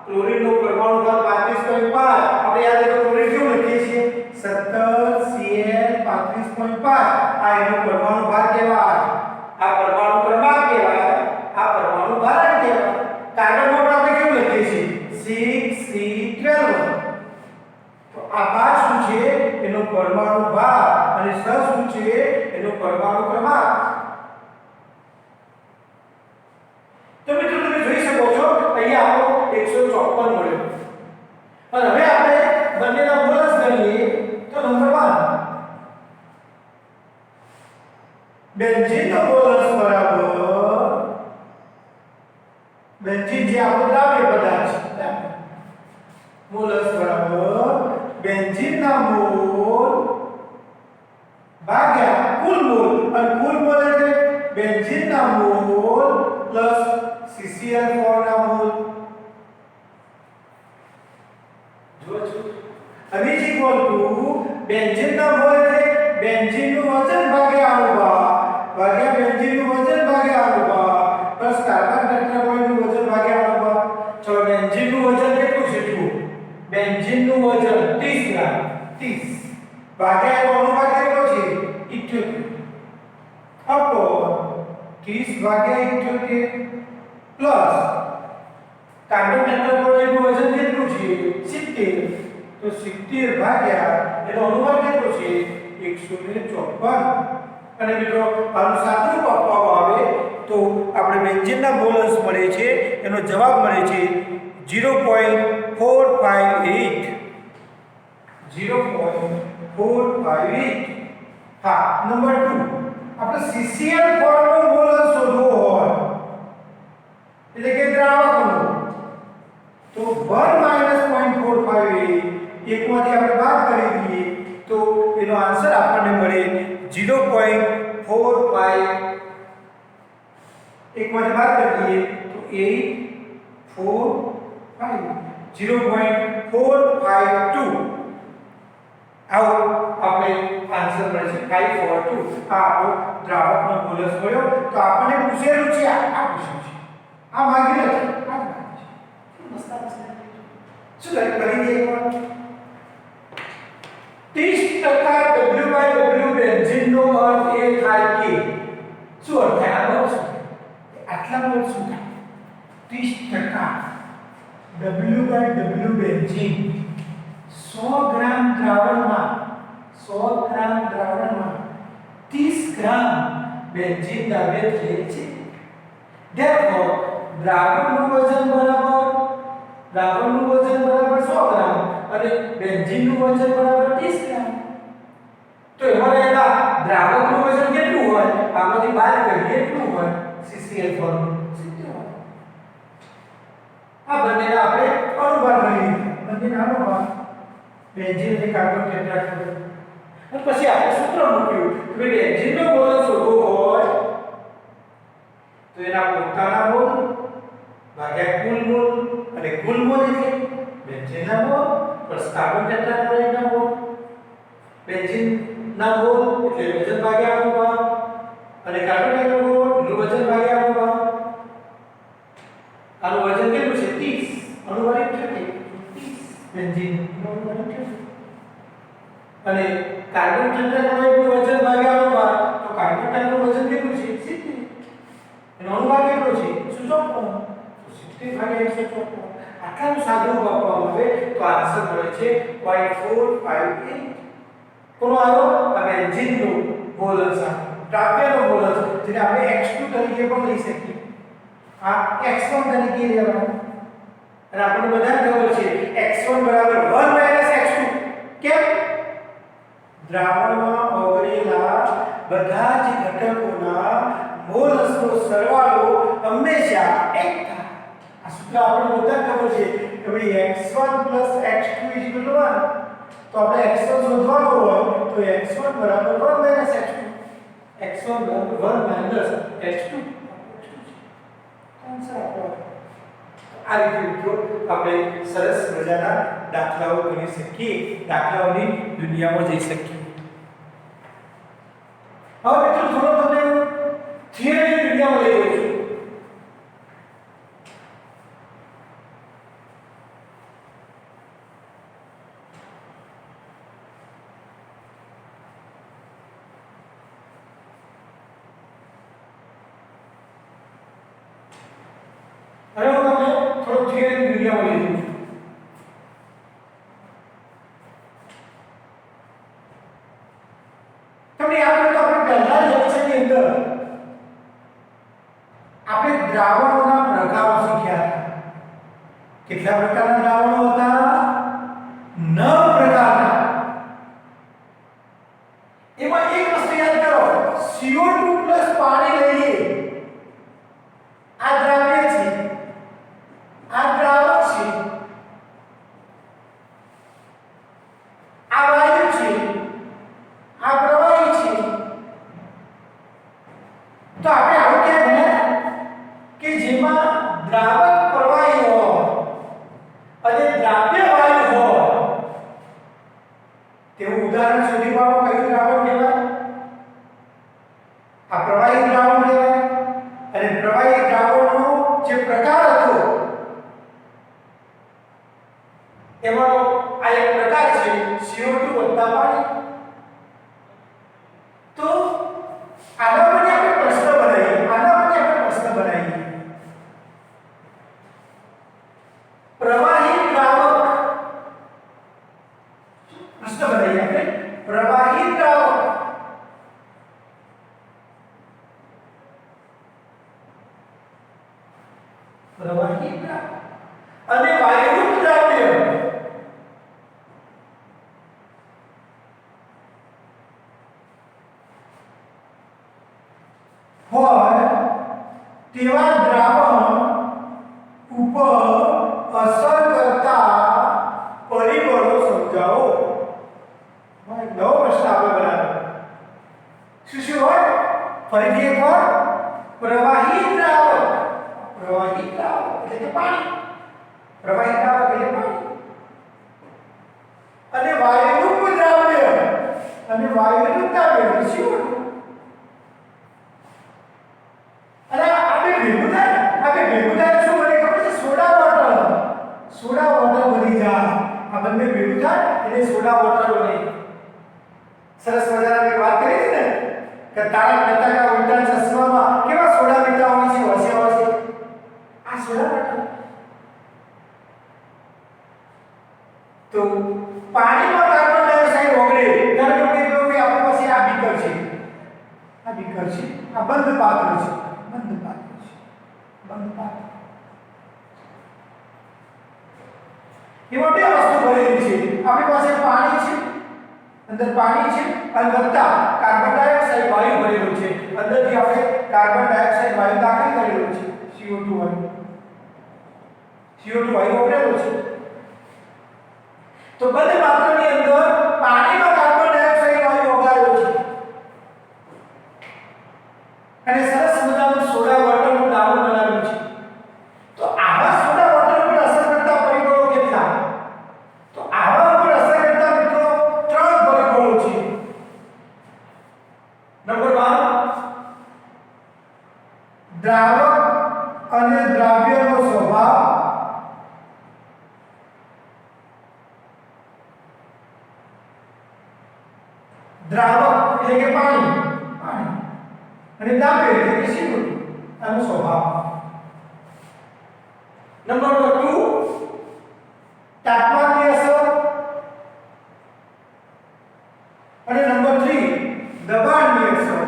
A: ક્લોરીનનો પરમાણુ ભાર 35.5 આપણે યાદ રાખો ક્લોરીન કેવું લખીએ છીએ 17Cl 35.5 આ એનો પરમાણુ ભાર કહેવાય આ પરમાણુ ક્રમાંક કહેવાય આ પરમાણુ ભાર કહેવાય કાર્બનમાં પણ આપણે કેવું લખીએ છીએ 6C12 તો આ ભાર શું છે એનો પરમાણુ ભાર અને સ શું છે એનો પરમાણુ ક્રમાંક તો મિત્રો તમે જોઈ શકો છો અહીંયા આપણો 154 મળ્યો અને હવે આપણે બંનેના મોલસ ગણીએ તો નંબર 1 બેન્ઝીનનો મોલસ બરાબર બેન્ઝીન જે આપણો દ્રાવ્ય પદાર્થ છે મોલસ બરાબર બેન્ઝીનના મોલ ભાગ્યા કુલ મોલ અને કુલ મોલ એટલે બેન્ઝીનના મોલ પ્લસ CCl4 ના મોલ જો હવે ઇઝ ઇક્વલ ટુ બેન્ઝીનના મોલ એટલે બેન્ઝીનનું વજન ભાગ્યા અણુભાર ભાગ્યા બેન્ઝીનનું વજન ભાગ્યા અણુભાર પ્લસ કાર્બન ટેટ્રાક્લોરાઇડનું વજન ભાગ્યા અણુભાર ચલો બેન્ઝીનનું વજન કેટલું છે જુઓ બેન્ઝીનનું વજન 30 ગ્રામ 30 ભાગ્યા એનો અણુભાર કેટલો છે 78 અપોન 30 ભાગ્યા 78 પ્લસ કાર્બન ટેટ્રાક્લોરાઇડનું વજન કેટલું છે 70 તો 70 ભાગ્યા એનો અણુભાર કેટલો છે 154 અને મિત્રો આનું સાદું રૂપ આપવામાં આવે તો આપણે બેન્ઝીનના મોલસ મળે છે એનો જવાબ મળે છે 0.458 હા નંબર 2 આપણે CCl4 નો મોલસ શોધવો હોય એટલે કે દ્રાવકનો તો 1 -0.458 એકમાંથી આપણે બાદ કરી દઈએ તો એનો આન્સર આપણને મળે 0.45 એકમાંથી બાદ કરી દઈએ તો 0.452 આવો આપણે આન્સર મળે છે 542 આ આપણો દ્રાવકનો મોલસ મળ્યો તો આપણને પૂછેલું છે આ પૂછ્યું છે આ માંગી નથી આ માંગી છે મસ્ત શું કરી દઈએ એકવાર 30% નો અર્થ એ થાય કે શું અર્થ થાય આનો અર્થ શું થાય? આટલા મોલ શું થાય? 30% W/W બેન્ઝીન 100 ગ્રામ દ્રાવણમાં 30 ગ્રામ બેન્ઝીન દ્રાવ્ય થયેલ છે. therefore દ્રાવણનું વજન બરાબર 100 ગ્રામ અને બેન્ઝીનનું વજન બરાબર 30 ગ્રામ. તો એમાં રહેલા દ્રાવકનું વજન કેટલું હોય? આમાંથી બાદ કરીએ એટલું હોય CCl ફોર્મ્યુલા 70 હોય. આ બંનેના આપણે અનુભાગ લઈએ. બંનેના અનુભાગ બેન્ઝીન અને કાર્બન ટેટ્રાક્લોરાઇડ. અને પછી આપણે સૂત્ર મૂક્યું કે બેન્ઝીનનો મોલ શોધવો હોય તો એના પોતાના મોલ ભાગ્યા કુલ મોલ, અને કુલ મોલ એટલે બેન્ઝીનના મોલ પ્લસ કાર્બન ટેટ્રાક્લોરાઇડના મોલ. બેન્ઝીનના મોલ એટલે વજન ભાગ્યા અનુભાગ, અને કાર્બન ટેટ્રાક્લોરાઇડનું વજન ભાગ્યા અનુભાગ. આનું વજન કેટલું છે? 30, અનુભાગ 30. બેન્ઝીનનું અનુભાગ 30. અને કાર્બન ટેટ્રાક્લોરાઇડનું વજન ભાગ્યા અનુભાગ, તો કાર્બન ટેટ્રાનું વજન કેટલું છે? 70. એનો અનુભાગ કેટલો છે? 154. તો 70 ભાગ્યા 154. આટલાનું સાદું આપવામાં આવે તો આન્સર મળે છે 0.458. કોનો આવ્યો? આ બેન્ઝીનનો મોલ અંશ, દ્રાવ્યનો મોલ અંશ, જેને આપણે x2 તરીકે પણ લઈ શકીએ. આ x1 તરીકે લેવાનું. અને આપણને બધાને ખબર છે x1 બરાબર 1 x2. કેમ? દ્રાવણમાં ઓગળેલા બધા જ ઘટકોના મોલ અંશનો સરવાળો હંમેશા 1 થાય. આ સૂત્ર આપણને બધાને ખબર છે કે ભાઈ x1 x2 1. તો આપણે x1 શોધવાનો હોય તો x1 બરાબર 1 x2. x1 બરાબર 1 x2. આન્સર આપણો. આ રીતે મિત્રો આપણે સરસ મજાના દાખલાઓ ગણી શકીએ, દાખલાઓની દુનિયામાં જઈ શકીએ. હવે મિત્રો થોડો તમને થિયરીની દુનિયામાં લઈ જઉં છું. હવે હું તમને થોડો થિયરીની દુનિયામાં લઈ જઉં છું. તમને યાદ હોય તો આપણે પહેલા લેક્ચરની અંદર આપણે દ્રાવણોના પ્રકારો શીખ્યા હતા. કેટલા પ્રકારના દ્રાવણો હતા? 9 પ્રકારના. એમાં એક વસ્તુ યાદ કરો, CO2 પાણી લઈએ. આ દ્રાવ્ય છે, આ દ્રાવક છે, આ વાયુ છે, આ પ્રવાહી છે. તો આપણે આવું ક્યાં ભણ્યા કે જેમાં દ્રાવક પ્રવાહી હોય અને દ્રાવ્ય વાયુ હોય તેવું ઉદાહરણ શોધી પાડો. કયું દ્રાવક કહેવાય? આ પ્રવાહી દ્રાવણ કહેવાય. અને પ્રવાહી દ્રાવણનો જે પ્રકાર હતો એમાં આ એક પ્રકાર છે CO2 પાણી. તો આના પર આપણે પ્રશ્ન બનાવીએ. પ્રવાહી દ્રાવક પ્રશ્ન બનાવીએ આપણે. પ્રવાહી દ્રાવક અને વાયુરૂપ દ્રાવ્ય હોય તેવા દ્રાવણ ઉપર અસર કરતા પરિબળો સમજાવો. નવો પ્રશ્ન આપણે બનાવ્યો. શું હોય? ફરીથી એકવાર. પ્રવાહી દ્રાવક એટલે પાણી. પ્રવાહી દ્રાવક એટલે પાણી. અને વાયુરૂપ દ્રાવ્ય અને વાયુરૂપ દ્રાવ્ય એટલે શું? અને આપણે ભેગું થાય શું બને ખબર છે? સોડા વોટર બની જાય. આ બંને ભેગું થાય એટલે સોડા વોટર બને. સરસ મજાની વાત કરી છે ને કે તારક મહેતા કા ઉલ્ટા ચશ્મામાં કેવા સોડા પીતા હોય છે હોશિયાર હોય છે આ સોડા બોટલ તો પાણીમાં કાર્બન ડાયોક્સાઇડ ઓગળે ધારો કે આપણી પાસે આ બીકર છે આ બીકર છે આ બંધ પાત્ર છે બંધ પાત્ર એમાં બે વસ્તુ ભરેલી છે આપણી પાસે પાણી છે અંદર પાણી છે અને વત્તા કાર્બન ડાયોક્સાઇડ વાયુ ભરેલો છે અંદરથી આપણે કાર્બન ડાયોક્સાઇડ વાયુ દાખલ કરેલો છે CO2 વાયુ ઓગળેલો છે તો બંધ પાત્રની અંદર પાણીમાં કાર્બન ડાયોક્સાઇડ વાયુ ઓગાળેલો છે અને સરસ મજાનું સોડા બોટલનું દ્રાવણ બનાવ્યું છે તો આવા સોડા બોટલ પર અસર કરતા પરિબળો કેટલા તો આવા પર અસર કરતા મિત્રો 3 પરિબળો છે નંબર 1 દ્રાવક અને દ્રાવ્યનો સ્વભાવ દ્રાવક એટલે કે પાણી અને દ્રાવ્ય એટલે કે CO2 આનો સ્વભાવ નંબર 2 તાપમાનની અસર અને નંબર 3 દબાણની અસર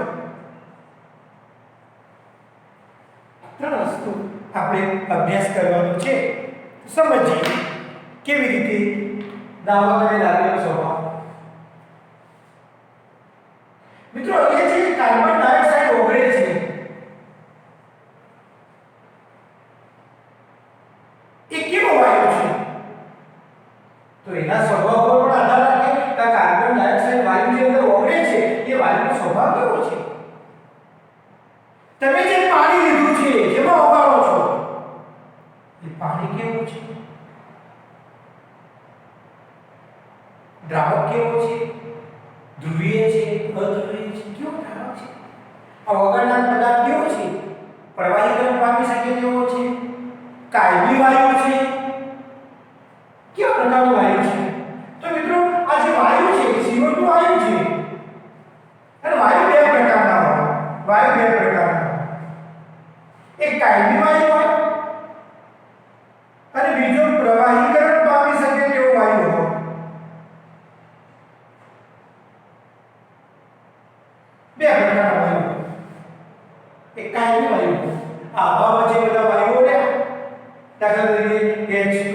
A: ત્રણ વસ્તુ આપણે અભ્યાસ કરવાનો છે સમજીએ કેવી રીતે દ્રાવક અને દ્રાવ્યનો સ્વભાવ મિત્રો એ જે કાર્બન ડાયોક્સાઇડ ઓગળે છે એ કેવો વાયુ છે તો એના સ્વભાવ પર પણ આધાર રાખે કે કાર્બન ડાયોક્સાઇડ વાયુ જે અંદર ઓગળે છે એ વાયુનો સ્વભાવ કેવો છે તમે જે પાણી લીધું છે જેમાં ઓગાળો છો એ પાણી કેવું છે દ્રાવક કેવો છે ધ્રુવીય છે અધ્રુવીય છે કેવો દ્રાવક છે આ ઓગાળનાર પદાર્થ કેવો છે પ્રવાહીકરણ પામી શકે તેવો છે કાયમી વાયુ છે કેવા પ્રકારનો વાયુ છે તો મિત્રો આ જે વાયુ છે CO2 વાયુ છે અને વાયુ બે પ્રકારના હોય વાયુ બે પ્રકારના એક કાયમી વાયુ હોય અને બીજો પ્રવાહીકરણ પામી શકે તેવો વાયુ હોય બે પ્રકારના વાયુ એક કાયમી વાયુ આ હવામાં જે બધા વાયુઓ રહ્યા દાખલા તરીકે H2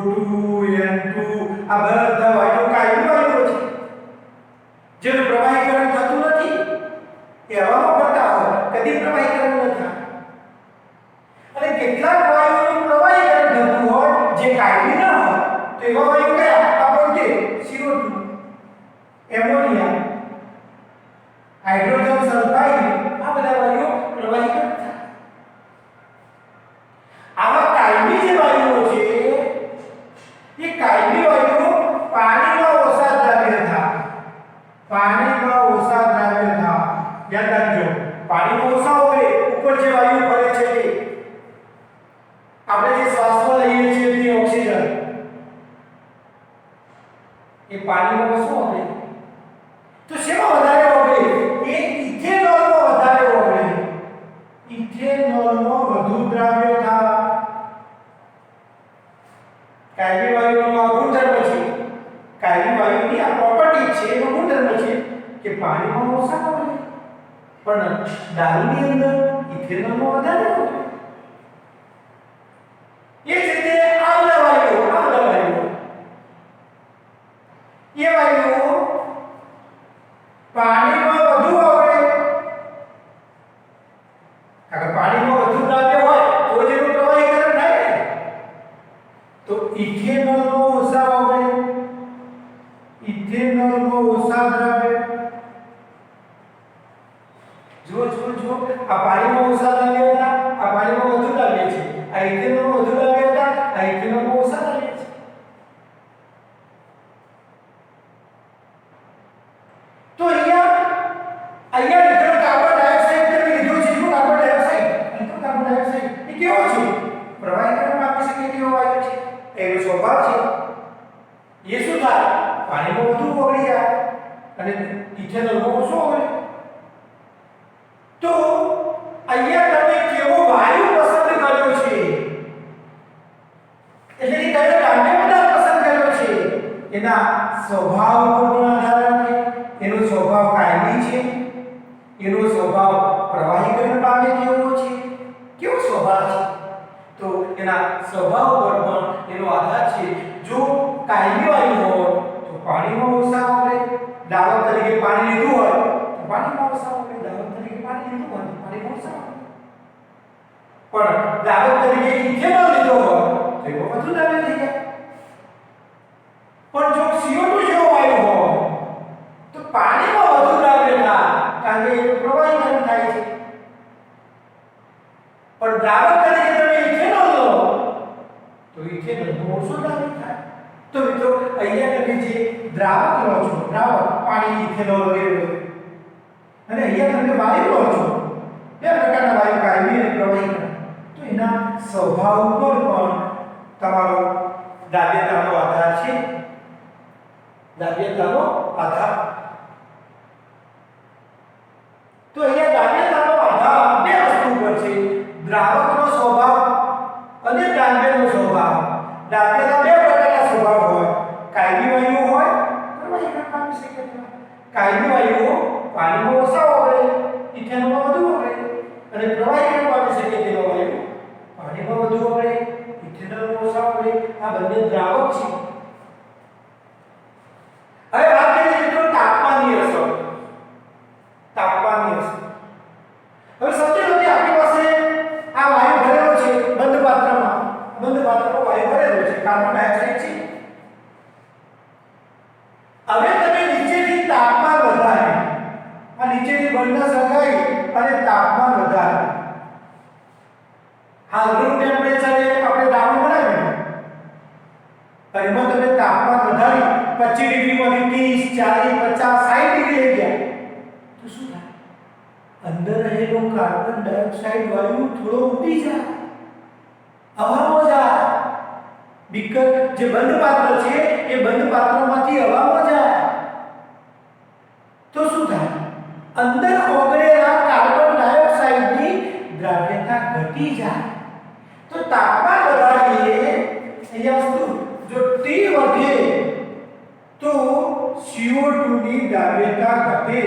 A: 2N2 આ બધા વાયુઓ કાયમી વાયુઓ છે જેનું પ્રવાહીકરણ થતું નથી એ હવામાં ફરતા હોય કદી પ્રવાહીકરણ ન થાય અને કેટલાક વાયુઓનું પ્રવાહીકરણ થતું હોય જે કાયમી ન હોય તો એવા વાયુ કયા આ પોતે CO2 એમોનિયા હાઇડ્રોજન સલ્ફાઇડ આ બધા વાયુઓ પ્રવાહીકરણ થાય આવા કાયમી જે વાયુઓ છે એ કાયમી વાયુઓ પાણીમાં ઓછા દ્રાવ્ય થાય યાદ રાખજો પાણીમાં ઓછા ઓગળે ઉપર જે વાયુ ફરે છે તે આપણે જે શ્વાસમાં લઈએ છીએ તે ઓક્સિજન એ પાણીમાં ઓછો ઓગળે તો શેમાં વધારે ઓગળે એ ઇથેનોલમાં વધારે ઓગળે ઇથેનોલમાં વધુ દ્રાવ્ય થાય કાયમી વાયુનો આ ગુણધર્મ છે કાયમી વાયુની આ પ્રોપર્ટી છે એનો ગુણધર્મ છે કે પાણીમાં ઓછા ઓગળે પણ દારૂની અંદર ઇથેનોલમાં વધારે ઓગળે એ જ રીતે આ બધા વાયુઓ એ વાયુઓ પાણીમાં વધુ ઓગળે કારણ પાણીમાં વધુ દ્રાવ્ય હોય તો જ એનું પ્રવાહીકરણ થાય ને તો ઇથેનોલમાં ઓછા ઓગળે ઇથેનોલમાં ઓછા દ્રાવ્ય જો આ પાણીમાં ઓછા દ્રાવ્ય હતા આ પાણીમાં વધુ દ્રાવ્ય છે આ ઇથેનોલમાં વધુ દ્રાવ્ય હતા આ ઇથેનોલમાં ઓછા દ્રાવ્ય છે તો અહીંયા લીધેલો કાર્બન ડાયોક્સાઇડ તમે લીધો છે શું કાર્બન ડાયોક્સાઇડ એ કેવો છે પ્રવાહીકરણ પામી શકે તેવો વાયુ છે એનો સ્વભાવ છે એ શું થાય પાણીમાં વધુ ઓગળી જાય અને ઇથેનોલમાં ઓછો ઓગળે એના સ્વભાવ ઉપર પણ આધાર રાખે. એનો સ્વભાવ કાયમી છે, એનો સ્વભાવ પ્રવાહીકરણ પામે કેવો છે, કેવો સ્વભાવ છે, તો એના સ્વભાવ પર પણ એનો આધાર છે. જો કાયમી વાયુ હોય તો પાણીમાં ઓછા વપરાય. દાખલા તરીકે પાણી લીધું હોય તો પાણીમાં ઓછા વપરાય. દાખલા તરીકે પાણી લીધું હોય તો પાણીમાં ઓછા વપરાય. પણ દાખલા તરીકે ઇથેનોલ લીધો હોય તો એમાં વધુ દાખલા થઈ જાય. પણ જો CO2 જેવો વાયુ હોય તો પાણીમાં વધુ દ્રાવ્ય થાય, કારણ કે એનું પ્રવાહીકરણ થાય છે. પણ દ્રાવક તરીકે તમે ઇથેનોલ લો તો ઇથેનોલમાં ઓછો દ્રાવ્ય થાય. તો મિત્રો અહીંયા તમે જે દ્રાવક લો છો, દ્રાવક પાણી, ઇથેનોલ વગેરે, અને અહીંયા તમે વાયુ લો છો, બે પ્રકારના વાયુ, કાયમી અને પ્રવાહીકરણ, તો એના સ્વભાવ ઉપર પણ તમારો દ્રાવ્યતાનો આધાર છે. દ્રાવ્યતાનો આધાર. તો અહીંયા દ્રાવ્યતાનો આધાર બે વસ્તુ પર છે, દ્રાવકનો સ્વભાવ અને દ્રાવ્યનો સ્વભાવ. દ્રાવ્યના બે પ્રકારના સ્વભાવ હોય, કાયમી વાયુઓ હોય, પ્રવાહીકરણ પામી શકે છે. કાયમી વાયુઓ પાણીમાં ઓછા વપરાય, ઇથેનોલમાં વધુ વપરાય, અને પ્રવાહીકરણ પામી શકે તેવા વાયુ પાણીમાં વધુ વપરાય, ઇથેનોલમાં ઓછા વપરાય. આ બંને દ્રાવક છે. હવે વાત કરીએ મિત્રો તાપમાનની અસર. તાપમાનની અસર. હવે સમજી લો કે આપણી પાસે આ વાયુ ભરેલો છે બંધ પાત્રમાં. બંધ પાત્રમાં વાયુ ભરેલો છે, કાર્બન ડાયોક્સાઇડ છે. હવે તમે નીચેથી તાપમાન વધારે, આ નીચેથી બંધ સળગાવી અને તાપમાન વધારે. હાલ રૂમ ટેમ્પરેચર આપણે ડાઉન બનાવ્યું, અને એમાં તમે તાપમાન વધારી 25 ડિગ્રીમાંથી 30, 40, 50, 60 ડિગ્રી લઈ ગયા તો શું થાય? અંદર રહેલો કાર્બન ડાયોક્સાઇડ વાયુ થોડો ઉડી જાય, હવામાં જાય. બીકર જે બંધ પાત્ર છે એ બંધ પાત્રમાંથી હવામાં જાય તો શું થાય? અંદર ઓગળેલા કાર્બન ડાયોક્સાઇડની દ્રાવ્યતા ઘટી જાય. તો તાપમાન વધારીએ, અહીંયા વસ્તુ જો T વધે તો CO2 ની દ્રાવ્યતા ઘટે.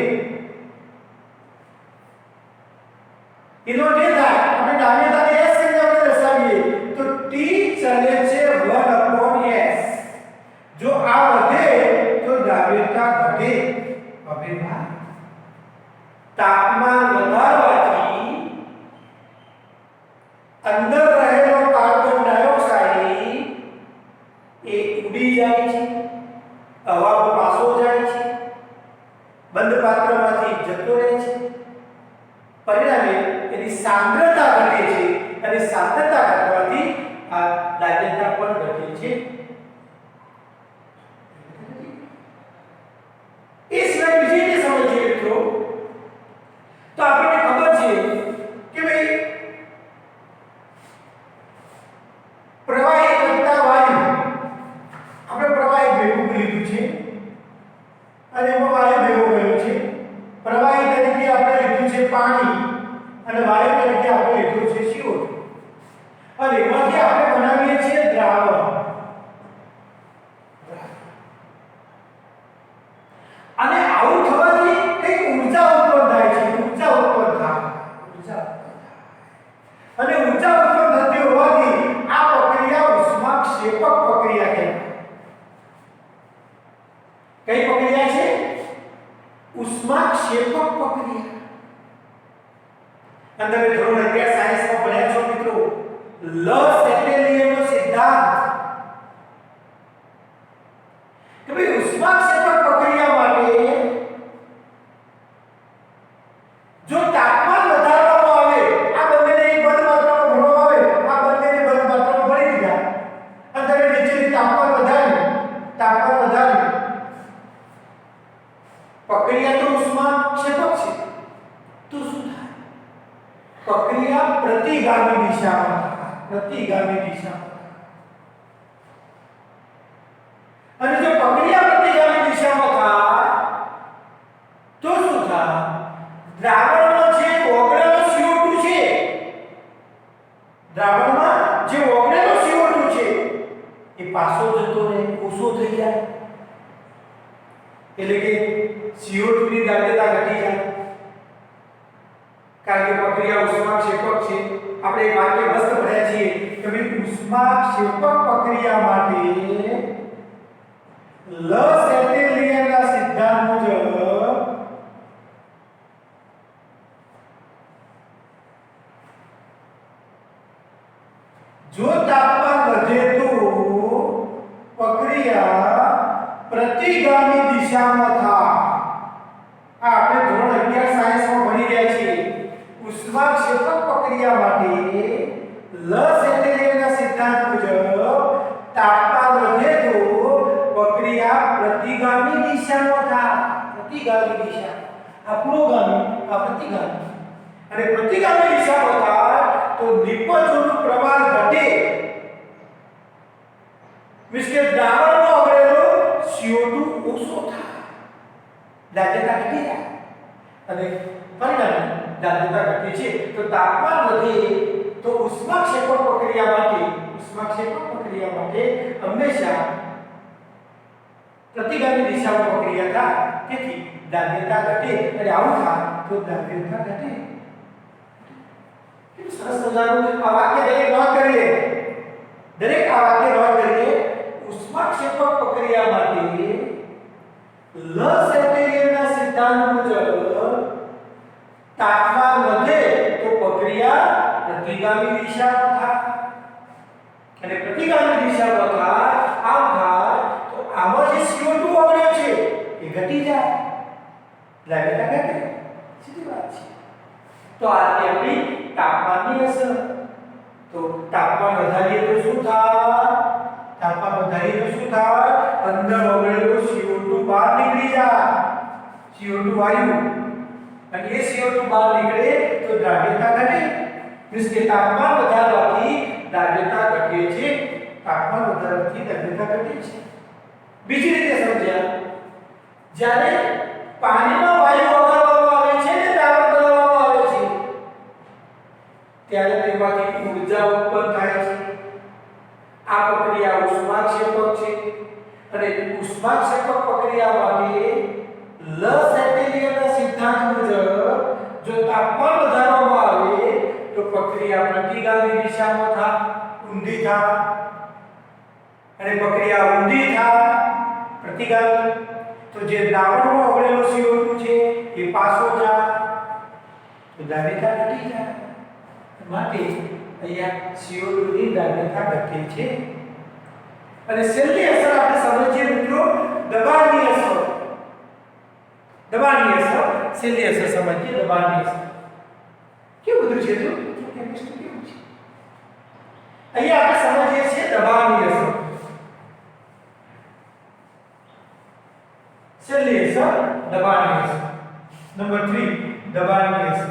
A: એનો જે થાય આપણે દ્રાવ્યતાને S કરીને આપણે દર્શાવીએ તો T ચલે છે 1/S. જો આ વધે તો દ્રાવ્યતા ઘટે. હવે તાપમાન વધારવાથી અંદર રહેલો કાર્બન ડાયોક્સાઇડ એ ઉડી જાય છે, હવામાં પાછો જાય છે, બંધ પાત્રમાંથી જતો રહે છે. પરિણામે એની સાંદ્રતા ઘટે છે, અને સાંદ્રતા ઘટવાથી આ દ્રાવ્યતા પણ ઘટે છે. એ સિવાય બીજી રીતે સમજીએ મિત્રો તો આપણને ખબર છે કે ભાઈ પ્રવાહી કરતા વાયુ, આપણે પ્રવાહી ભેગું લીધું છે અને એમાં વાયુ ભેગો કર્યો છે. પ્રવાહી તરીકે આપણે લીધું છે પાણી અને વાયુ તરીકે આપણે લીધું છે CO2, અને એમાંથી આપણે બનાવીએ છીએ દ્રાવણ. અને આવું થવાથી કઈક ઊર્જા ઉત્પન્ન થાય છે. ઊર્જા ઉત્પન્ન થાય, અને ઊર્જા ઉત્પન્ન થતી હોવાથી આ પ્રક્રિયા ઉષ્માક્ષેપક પ્રક્રિયા કહેવાય. કઈ પ્રક્રિયા છે? ઉષ્માક્ષેપક પ્રક્રિયા. અંદર ધોરણ 11 સાયન્સમાં ભણ્યા છો મિત્રો, લેટેલિયરનો સિદ્ધાંત કે ભાઈ ઉષ્માક્ષેપક પ્રક્રિયા માટે જો તાપમાન વધારવામાં આવે, આ બંનેને એક બંધ પાત્રમાં ભરવામાં આવે, આ બંનેને બંધ પાત્રમાં ભરી દીધા, અંદર નીચેથી તાપમાન વધારી પ્રક્રિયા તો ઉષ્માક્ષેપક છે, તો શું થાય? પ્રક્રિયા પ્રતિગામી દિશામાં અને જો પ્રક્રિયા પ્રતિગામી દિશામાં થાય તો શું થાય? દ્રાવણમાં જે ઓગળેલો CO2 છે, દ્રાવણમાં જે ઓગળેલો CO2 છે એ પાછો જતો રહે, ઓછો થઈ જાય. એટલે કે CO2 ની દ્રવ્યતા ઘટી જાય કારણ કે પ્રક્રિયા ઉષ્માક્ષેપક છે આપણે એક વાક્ય મસ્ત ભણ્યા છીએ કે ભાઈ ઉષ્માક્ષેપક પ્રક્રિયા માટે લસેટેલિયનના સિદ્ધાંત મુજબ જો તાપમાન વધે તો પ્રક્રિયા પ્રતિગામી દિશામાં થાય આ આપણે ધોરણ 11 સાયન્સમાં ભણી રહ્યા છીએ ઉષ્માક્ષેપક પ્રક્રિયા માટે લસેટેલિયનના સિદ્ધાંત મુજબ તાપમાન વધે તો પ્રક્રિયા પ્રતિગામી દિશામાં થાય પ્રતિગામી દિશા આ પુરોગામી આ પ્રતિગામી અને પ્રતિગામી દિશામાં થાય તો નિપજોનું પ્રમાણ ઘટે મીન્સ કે દ્રાવણમાં ઓગળેલો CO2 ઓછો થાય દ્રવ્યતા ઘટી જાય અને પરિણામે દ્રવ્યતા ઘટે છે તો તાપમાન વધે તો ઉષ્માક્ષેપક પ્રક્રિયા માટે હંમેશા પ્રતિગામી દિશામાં પ્રક્રિયા થાય તેથી દ્રવ્યતા ઘટે અને આવું થાય તો દ્રવ્યતા ઘટે સરસ મજાનું આ વાક્ય દરેક આ વાક્ય નોંધ કરીએ ઉષ્માક્ષેપક પ્રક્રિયા માટે લસેટેલિયનના સિદ્ધાંત મુજબ તાપમાન વધે તો પ્રક્રિયા પ્રતિગામી દિશામાં થાય અને પ્રતિગામી દિશામાં થાય આમ થાય તો આમાં જે CO2 ઓગળ્યો છે એ ઘટી જાય દ્રવ્યતા ઘટે સીધી વાત છે તો આ આપણી તાપમાનની અસર તો તાપમાન વધારીએ તો શું થાય અંદર ઓગળેલો CO2 બહાર નીકળી જાય CO2 વાયુ અને એ CO2 બહાર નીકળે તો દ્રવ્યતા ઘટે મીન્સ કે તાપમાન વધારવાથી દ્રવ્યતા ઘટે છે બીજી રીતે સમજ્યા જ્યારે પાણીમાં વાયુ ઓગાળવામાં આવે છે ને દ્રાવણ બનાવવામાં આવે છે ત્યારે તેમાંથી ઊર્જા ઉત્પન્ન થાય છે આ પ્રક્રિયા ઉષ્માક્ષેપક છે અને ઉષ્માક્ષેપક પ્રક્રિયા માટે લસેટેલિયનના સિદ્ધાંત મુજબ જો તાપમાન વધારવામાં આવે તો પ્રક્રિયા પ્રતિગામી દિશામાં થાય ઊંધી થાય અને પ્રક્રિયા ઊંધી થાય પ્રતિગામી તો જે દ્રાવણમાં ઓગળેલો CO2 છે એ પાછો જાય તો દ્રવ્યતા ઘટી જાય માટે અહીંયા CO2 ની દ્રવ્યતા ઘટે છે અને છેલ્લી અસર આપણે સમજીએ મિત્રો દબાણની અસર છેલ્લી અસર સમજીએ દબાણની અસર કેવું બધું છે જો કેમિસ્ટ્રી કેવું છે અહીંયા આપણે સમજીએ છીએ દબાણની અસર છેલ્લી અસર દબાણની અસર નંબર 3 દબાણની અસર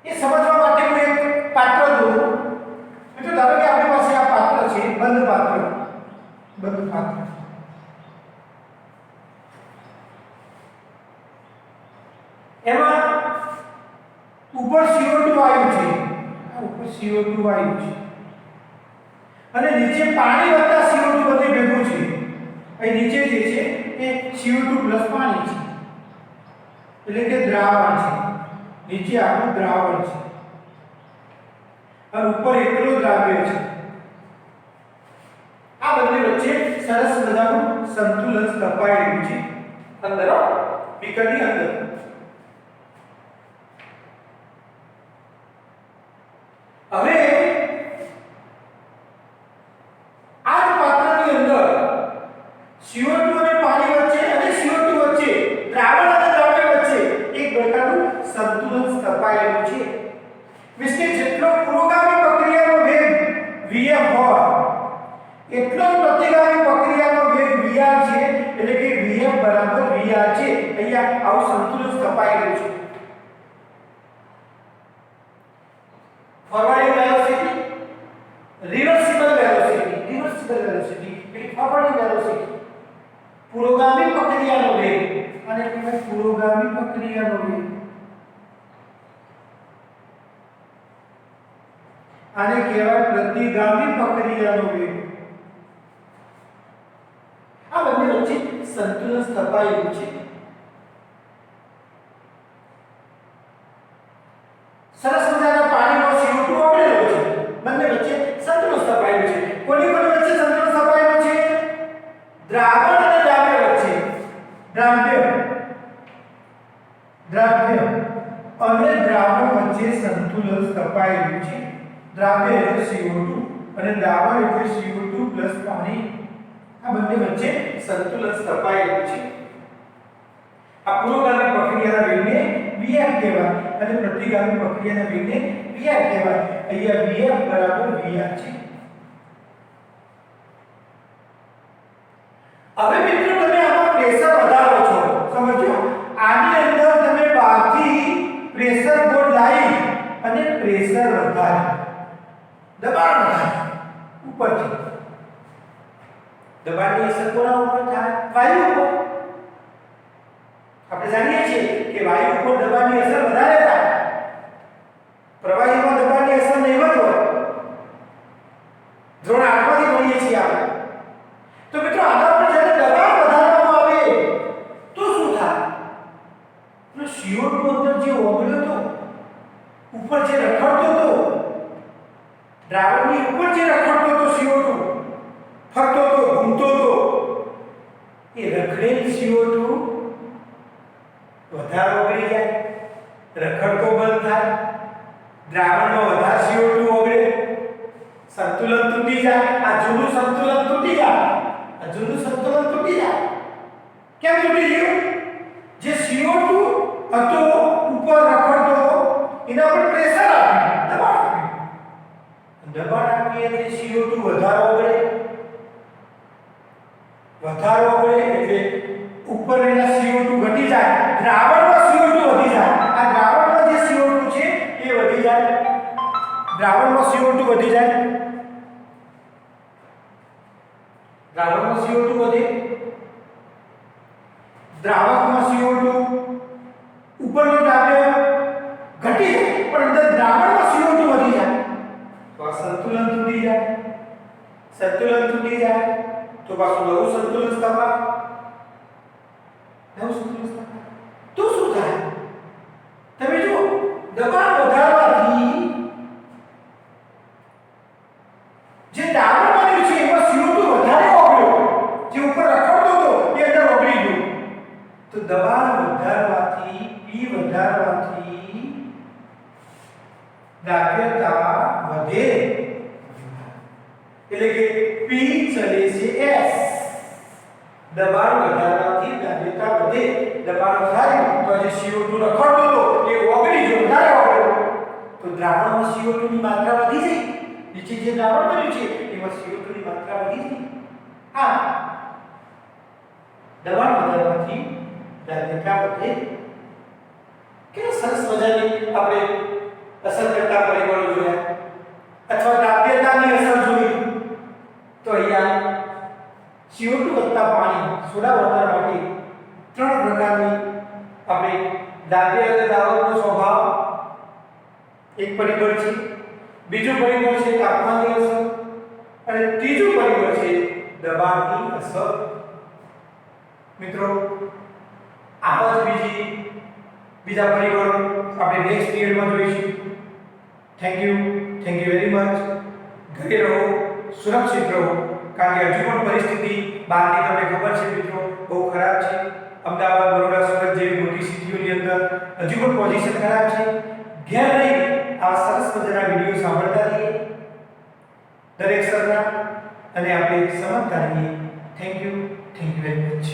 A: એ સમજવા માટે હું એક પાત્ર દઉં મિત્રો ધારો કે આપણી પાસે આ પાત્ર છે બંધ પાત્ર એમાં ઉપર CO2 વાયુ છે અને નીચે પાણી વત્તા CO2 બધું ભેગું છે અહીં નીચે જે છે એ CO2 પ્લસ પાણી છે એટલે કે દ્રાવણ છે નીચે આપણું દ્રાવણ છે અને ઉપર એકલો દ્રાવ્ય છે આ બંને વચ્ચે સરસ મજાનું સંતુલન સ્થપાયેલું છે અંદર બીકરની અંદર હવે આ જ પાત્રની અંદર CO2 અને પાણી વચ્ચે અને CO2 વચ્ચે દ્રાવણ અને દ્રાવ્ય વચ્ચે એક પ્રકારનું સંતુલન સ્થપાયેલું છે મીન્સ કે જેટલો પુરોગામી પ્રક્રિયાનો વેગ vf હોય એટલો જ પ્રતિગામી પ્રક્રિયાનો વેગ vr છે એટલે કે vf બરાબર vr છે અહીંયા આવું સંતુલન સ્થપાયેલું છે ફોરવર્ડિંગ વેલોસિટી રિવર્સિબલ વેલોસિટી એટલે ફોરવર્ડિંગ વેલોસિટી પુરોગામી પ્રક્રિયાનો વેગ અને પુરોગામી પ્રક્રિયાનો વેગ આને કહેવાય પ્રતિગામી પ્રક્રિયાનો વેગ. આ બંને વચ્ચે સંતુલન સ્થપાયેલું છે. સરસ મજાના પાણીનો CO2 ઓગળેલો છે. બંને વચ્ચે સંતુલન સ્થપાયેલું છે. કોની વચ્ચે સંતુલન સ્થપાયેલું છે? દ્રાવણ અને દ્રાવ્ય વચ્ચે. દ્રાવ્ય અને દ્રાવણ વચ્ચે સંતુલન સ્થપાયેલું છે. દ્રાવ્ય એટલે CO2 અને દ્રાવણ એટલે CO2 પાણી. આ બંને વચ્ચે સંતુલન સ્થપાયેલું છે. આ પુરોગામી પ્રક્રિયાના વેગને Vf કહેવાય અને પ્રતિગામી પ્રક્રિયાના વેગને Vr કહેવાય. અહીંયા Vf બરાબર Vr છે. હવે મિત્રો તમે આમાં પ્રેશર વધારો છો. સમજો આની અંદર તમે બહારથી પ્રેશર બોર્ડ લાવી અને પ્રેશર વધારી, દબાણ વધારી ઉપરથી. દબાણની અસર કોના ઉપર થાય? વાયુ ઉપર. આપણે જાણીએ છીએ કે વાયુ ઉપર દબાણની અસર વધારે થાય. પ્રવાહીમાં દબાણની અસર નહીવત હોય. ધોરણ 8 માંથી ભણીએ છીએ આપણે. તો મિત્રો આના પર જ્યારે દબાણ વધારવામાં આવે તો શું થાય? તો CO2 અંદર જે ઓગળ્યો હતો, ઉપર જે રખડતો હતો, દ્રાવણની ઉપર જે રખડતો હતો CO2, ફરતો હતો, ઘૂમતો હતો, એ રખડેલ CO2 વધારે ઓગળી જાય, રખડતો બંધ થાય, દ્રાવણમાં વધારે CO2 ઓગળે, સંતુલન તૂટી જાય. આ જૂનું સંતુલન તૂટી જાય. કેમ તૂટી ગયું? જે CO2 હતો ઉપર રખડતો, એના પર પ્રેશર આપ્યું, દબાણ આપીએ એટલે CO2 વધારે ઓગળે એટલે ઉપર રહેલા CO2 ઘટી જાય, દ્રાવણમાં CO2 વધી જાય. આ દ્રાવણમાં જે CO2 છે એ વધી જાય. દ્રાવણમાં CO2 વધી જાય. દ્રાવકમાં CO2 વધે, દ્રાવકમાં CO2 ઉપરનો દ્રાવ્ય ઘટી જાય પણ અંદર દ્રાવણમાં CO2 વધી જાય તો આ સંતુલન તૂટી જાય. તો પાછું નવું સંતુલન સ્થપાય. તો શું થાય? તમે જુઓ, દબાણ વધારવાથી જે દ્રાવણ બન્યું છે એમાં CO2 વધારે ઓગળ્યો, જે ઉપર રખડતો હતો એ અંદર ઓગળી ગયો. તો દબાણ વધારવાથી P વધારવાથી દ્રાવ્યતા વધે, એટલે કે P ચલે છે S. દબાણ વધારવાથી દ્રાવ્યતા વધે. દબાણ વધાર્યું તો જે CO2 રખડતો હતો એ ઓગળી ગયો, વધારે ઓગળ્યો. તો દ્રાવણમાં CO2 ની માત્રા વધી જાય. નીચે જે દ્રાવણ બન્યું છે એમાં CO2 ની માત્રા વધી જાય. આ દબાણ વધારવાથી દ્રાવ્યતા વધે. કે સરસ મજાની આપણે અસર કરતા પરિબળો જોયા અથવા દ્રાવ્યતાની અસર જોઈ. તો અહીંયા CO2 વત્તા પાણી, સોડા વોટર માટે 3 પ્રકારની આપણે દ્રાવ્ય અને દ્રાવકનો સ્વભાવ એક પરિબળ છે, બીજું પરિબળ છે તાપમાનની અસર અને ત્રીજું પરિબળ છે દબાણની અસર. મિત્રો આવા જ બીજા પરિબળો આપણે નેક્સ્ટ પીરિયડમાં જોઈશું. Thank you very much. ઘરે રહો, સુરક્ષિત રહો, કારણ કે હજુ પણ પરિસ્થિતિ બહારની તમને ખબર છે મિત્રો બહુ ખરાબ છે. અમદાવાદ, બરોડા, સુરત જેવી મોટી સિટીઓની અંદર હજુ પણ પોઝિશન ખરાબ છે. ઘેર રહી આ સરસ મજાના વિડીયો સાંભળતા રહીએ દરેક સરના અને આપણે સમજતા રહીએ. Thank you very much.